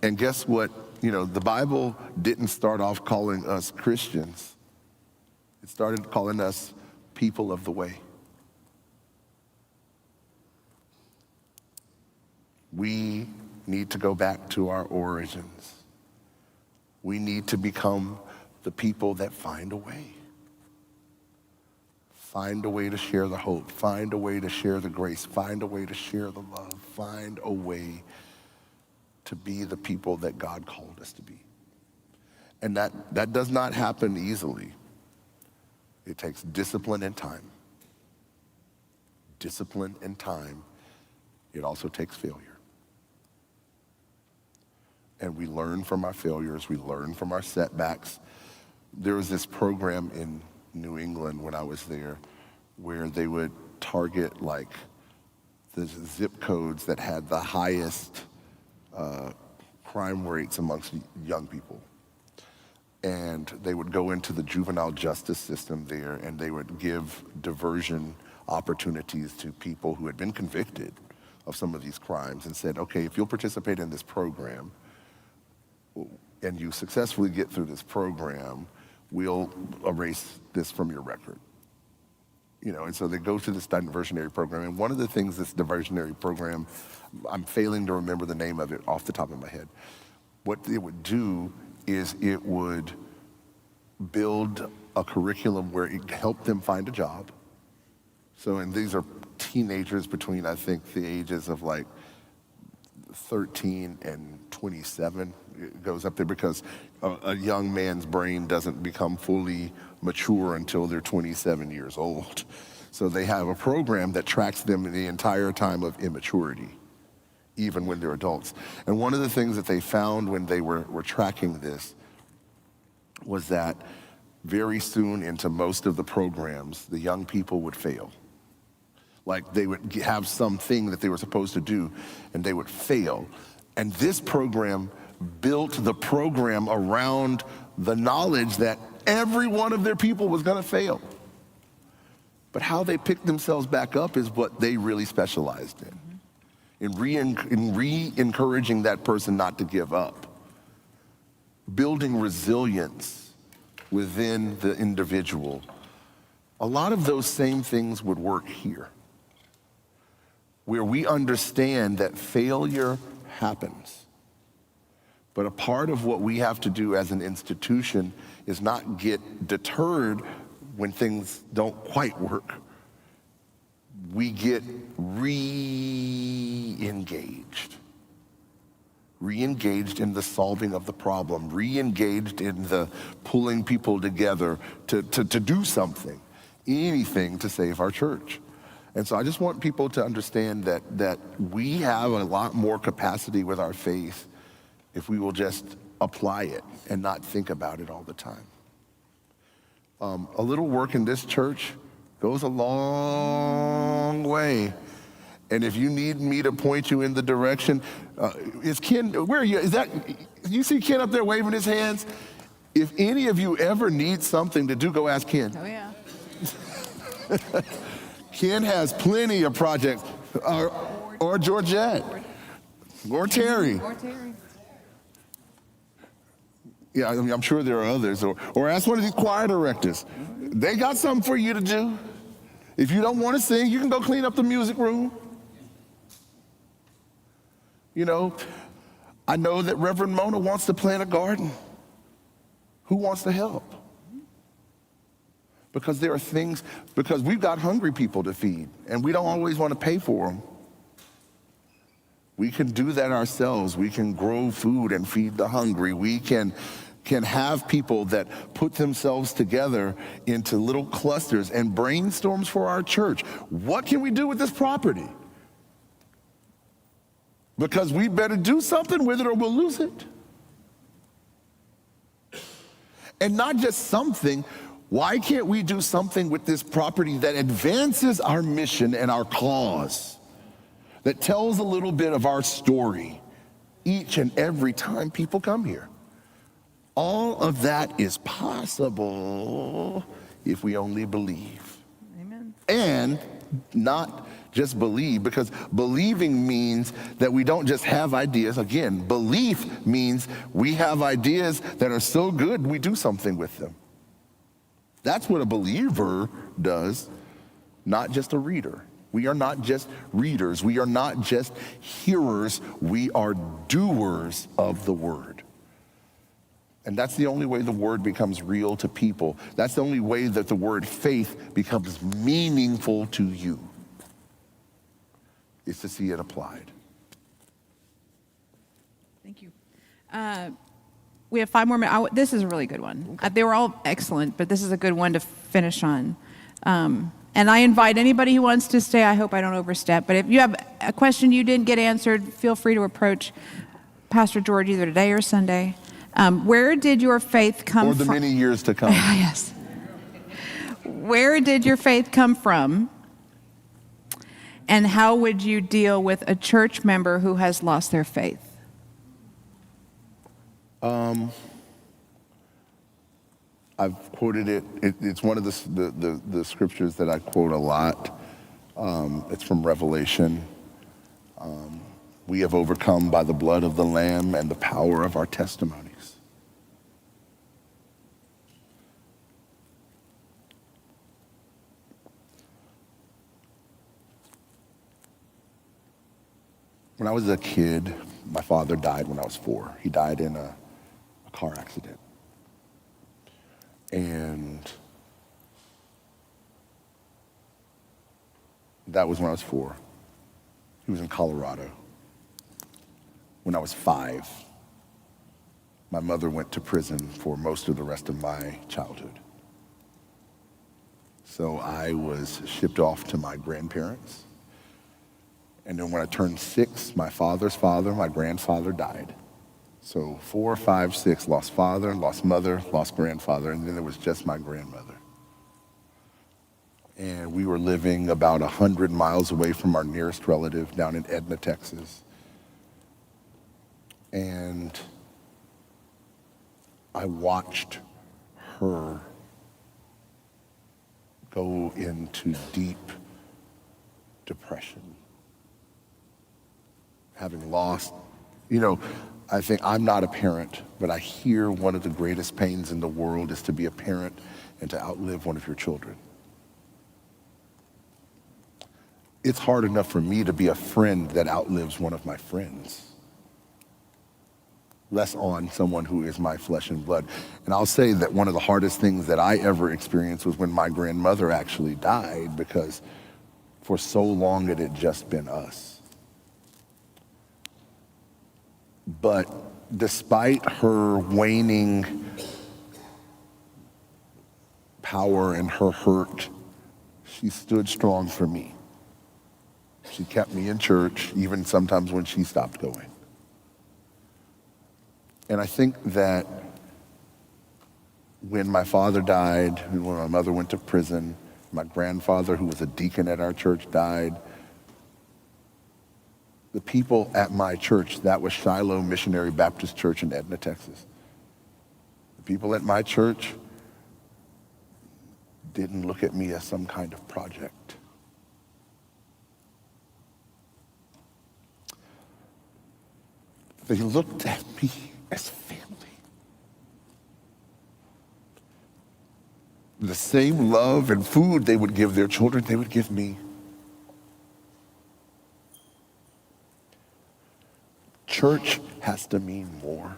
And guess what? The Bible didn't start off calling us Christians. It started calling us people of the way. We need to go back to our origins. We need to become the people that find a way. Find a way to share the hope. Find a way to share the grace. Find a way to share the love. Find a way to be the people that God called us to be. And that does not happen easily. It takes discipline and time. Discipline and time. It also takes failure. And we learn from our failures. We learn from our setbacks. There was this program in New England when I was there where they would target like the zip codes that had the highest crime rates amongst young people. And they would go into the juvenile justice system there and they would give diversion opportunities to people who had been convicted of some of these crimes and said, okay, if you'll participate in this program and you successfully get through this program, we'll erase this from your record. And so they go to this diversionary program. And one of the things this diversionary program, I'm failing to remember the name of it off the top of my head. What it would do is it would build a curriculum where it helped them find a job. So, and these are teenagers between, I think, the ages of like 13 and 27. It goes up there because a young man's brain doesn't become fully mature until they're 27 years old. So they have a program that tracks them the entire time of immaturity, even when they're adults. And one of the things that they found when they were tracking this was that very soon into most of the programs, the young people would fail. Like they would have something that they were supposed to do and they would fail. And this program built the program around the knowledge that every one of their people was gonna fail. But how they picked themselves back up is what they really specialized in re-encouraging that person not to give up, building resilience within the individual. A lot of those same things would work here, where we understand that failure happens. But a part of what we have to do as an institution is not get deterred when things don't quite work. We get re-engaged in the solving of the problem, re-engaged in the pulling people together to do something, anything to save our church. And so I just want people to understand that we have a lot more capacity with our faith if we will just apply it and not think about it all the time. A little work in this church goes a long way. And if you need me to point you in the direction, is Ken, where are you? You see Ken up there waving his hands? If any of you ever need something to do, go ask Ken. Oh, yeah. Ken has plenty of projects, or Georgette, or Terry. Or Terry. Yeah, I mean, I'm sure there are others, or ask one of these choir directors. They got something for you to do. If you don't want to sing, you can go clean up the music room. You know, I know that Reverend Mona wants to plant a garden. Who wants to help? Because there are things, because we've got hungry people to feed, and we don't always want to pay for them. We can do that ourselves. We can grow food and feed the hungry. We can have people that put themselves together into little clusters and brainstorms for our church. What can we do with this property? Because we better do something with it or we'll lose it. And not just something, why can't we do something with this property that advances our mission and our cause, that tells a little bit of our story each and every time people come here? All of that is possible if we only believe. Amen. And not just believe, because believing means that we don't just have ideas. Again, belief means we have ideas that are so good we do something with them. That's what a believer does, not just a reader. We are not just readers. We are not just hearers. We are doers of the word. And that's the only way the word becomes real to people. That's the only way that the word faith becomes meaningful to you, is to see it applied. Thank you. We have 5 more minutes. This is a really good one. They were all excellent, but this is a good one to finish on. And I invite anybody who wants to stay. I hope I don't overstep. But if you have a question you didn't get answered, feel free to approach Pastor George either today or Sunday. Where did your faith come from? Or the many years to come. Yes. Where did your faith come from? And how would you deal with a church member who has lost their faith? I've quoted it. It's one of the scriptures that I quote a lot. It's from Revelation. We have overcome by the blood of the Lamb and the power of our testimonies. When I was a kid, my father died when I was 4. He died in a car accident. And that was when I was 4. He was in Colorado. When I was 5, my mother went to prison for most of the rest of my childhood. So I was shipped off to my grandparents. And then when I turned 6, my father's father, my grandfather, died. So 4, 5, 6, lost father, lost mother, lost grandfather, and then there was just my grandmother. And we were living about 100 miles away from our nearest relative down in Edna, Texas. And I watched her go into deep depression. Having lost, I think I'm not a parent, but I hear one of the greatest pains in the world is to be a parent and to outlive one of your children. It's hard enough for me to be a friend that outlives one of my friends, less on someone who is my flesh and blood. And I'll say that one of the hardest things that I ever experienced was when my grandmother actually died, because for so long it had just been us. But despite her waning power and her hurt, she stood strong for me. She kept me in church, even sometimes when she stopped going. And I think that when my father died, when my mother went to prison, my grandfather, who was a deacon at our church, died. The people at my church, that was Shiloh Missionary Baptist Church in Edna, Texas. The people at my church didn't look at me as some kind of project. They looked at me as family. The same love and food they would give their children, they would give me. Church has to mean more.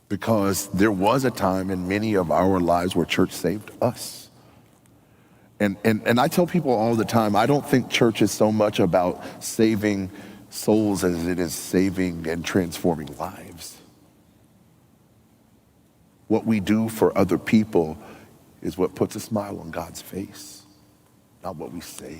Because there was a time in many of our lives where church saved us. And I tell people all the time, I don't think church is so much about saving souls as it is saving and transforming lives. What we do for other people is what puts a smile on God's face, not what we say.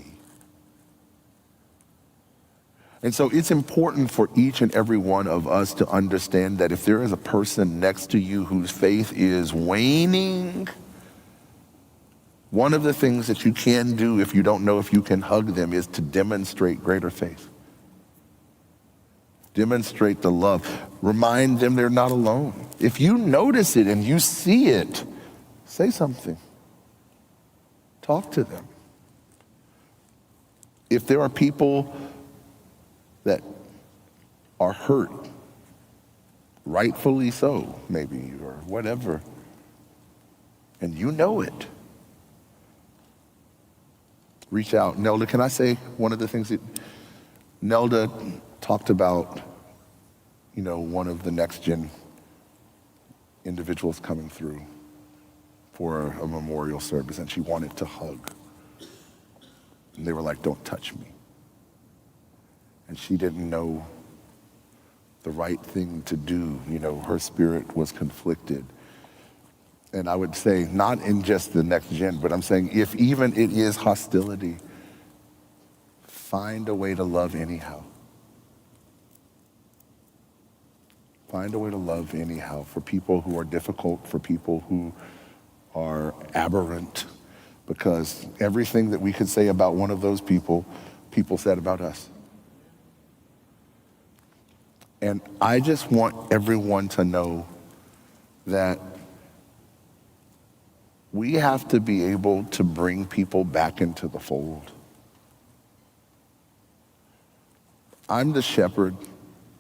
And so it's important for each and every one of us to understand that if there is a person next to you whose faith is waning, one of the things that you can do if you don't know if you can hug them is to demonstrate greater faith. Demonstrate the love. Remind them they're not alone. If you notice it and you see it, say something. Talk to them. If there are people that are hurt, rightfully so, maybe, or whatever, and you know it, reach out. Nelda, can I say one of the things that Nelda talked about, one of the next gen individuals coming through for a memorial service, and she wanted to hug. And they were like, "Don't touch me." And she didn't know the right thing to do. Her spirit was conflicted. And I would say, not in just the next gen, but I'm saying if even it is hostility, find a way to love anyhow. Find a way to love anyhow for people who are difficult, for people who are aberrant, because everything that we could say about one of those people said about us. And I just want everyone to know that we have to be able to bring people back into the fold. I'm the shepherd,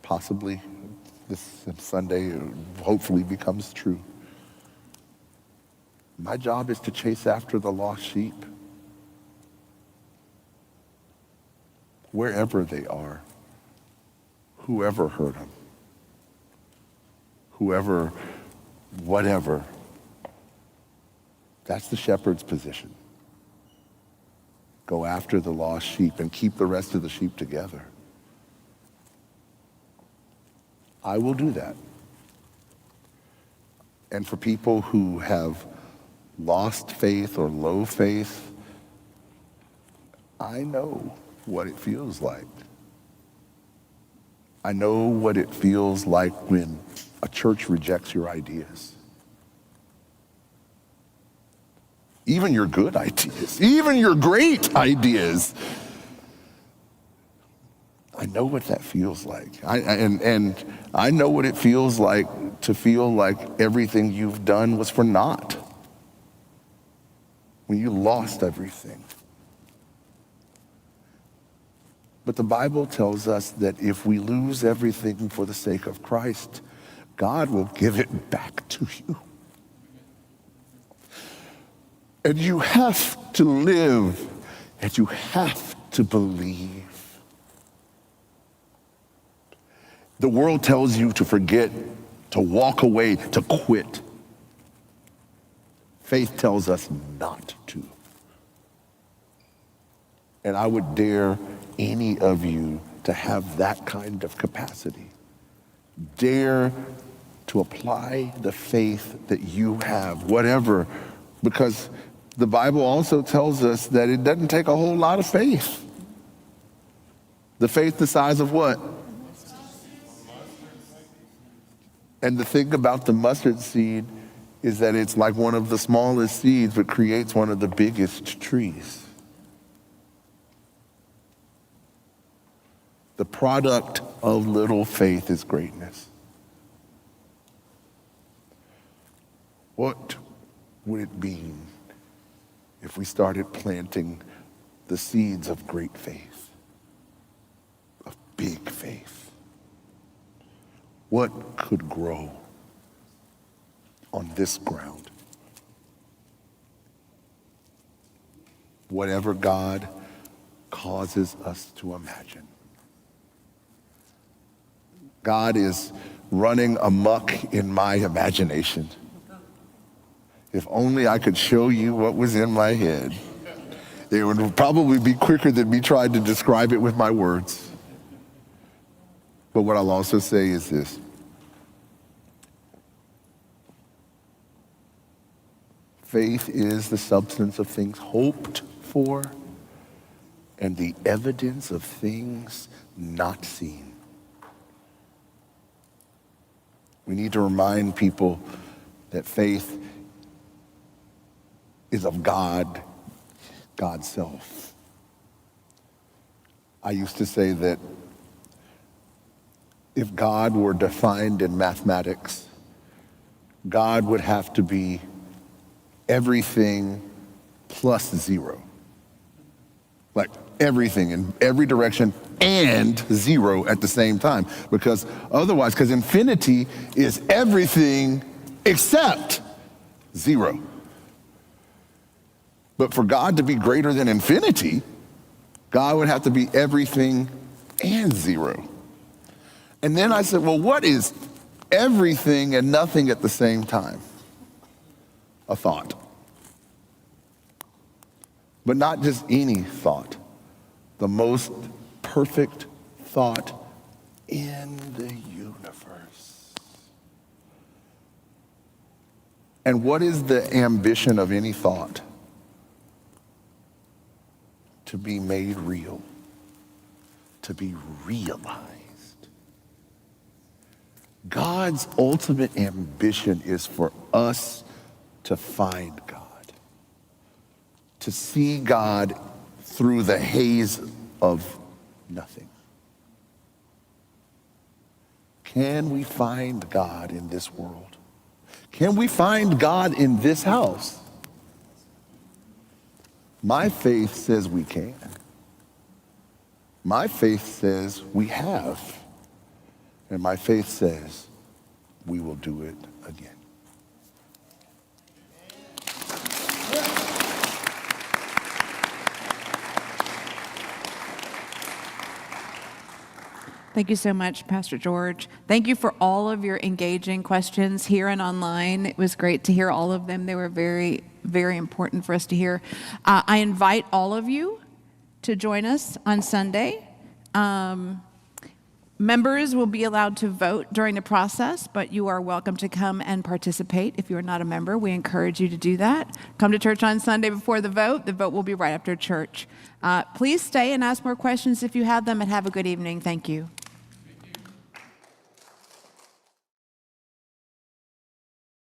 possibly this Sunday hopefully becomes true. My job is to chase after the lost sheep, wherever they are, whoever hurt them, whoever, whatever. That's the shepherd's position. Go after the lost sheep and keep the rest of the sheep together. I will do that. And for people who have lost faith or low faith, I know what it feels like. I know what it feels like when a church rejects your ideas. Even your good ideas, even your great ideas. I know what that feels like. And I know what it feels like to feel like everything you've done was for naught. When you lost everything. But the Bible tells us that if we lose everything for the sake of Christ, God will give it back to you. And you have to live, and you have to believe. The world tells you to forget, to walk away, to quit. Faith tells us not to. And I would dare any of you to have that kind of capacity. Dare to apply the faith that you have, whatever, because the Bible also tells us that it doesn't take a whole lot of faith. The faith the size of what? And the thing about the mustard seed is that it's like one of the smallest seeds, but creates one of the biggest trees. The product of little faith is greatness. What would it mean if we started planting the seeds of great faith, of big faith? What could grow on this ground? Whatever God causes us to imagine. God is running amok in my imagination. If only I could show you what was in my head. It would probably be quicker than me trying to describe it with my words. But what I'll also say is this. Faith is the substance of things hoped for and the evidence of things not seen. We need to remind people that faith is of God, God's self. I used to say that if God were defined in mathematics, God would have to be everything plus zero. Like everything in every direction and zero at the same time. Because infinity is everything except zero. But for God to be greater than infinity, God would have to be everything and zero. And then I said, well, what is everything and nothing at the same time? A thought. But not just any thought. The most perfect thought in the universe. And what is the ambition of any thought? To be made real, to be realized. God's ultimate ambition is for us to find God, to see God through the haze of nothing. Can we find God in this world? Can we find God in this house? My faith says we can. My faith says we have. And my faith says we will do it again. Thank you so much, Pastor George. Thank you for all of your engaging questions here and online. It was great to hear all of them. They were very, very important for us to hear. I invite all of you to join us on Sunday. Members will be allowed to vote during the process, but you are welcome to come and participate. If you are not a member, we encourage you to do that. Come to church on Sunday before the vote. The vote will be right after church. Please stay and ask more questions if you have them, and have a good evening. Thank you.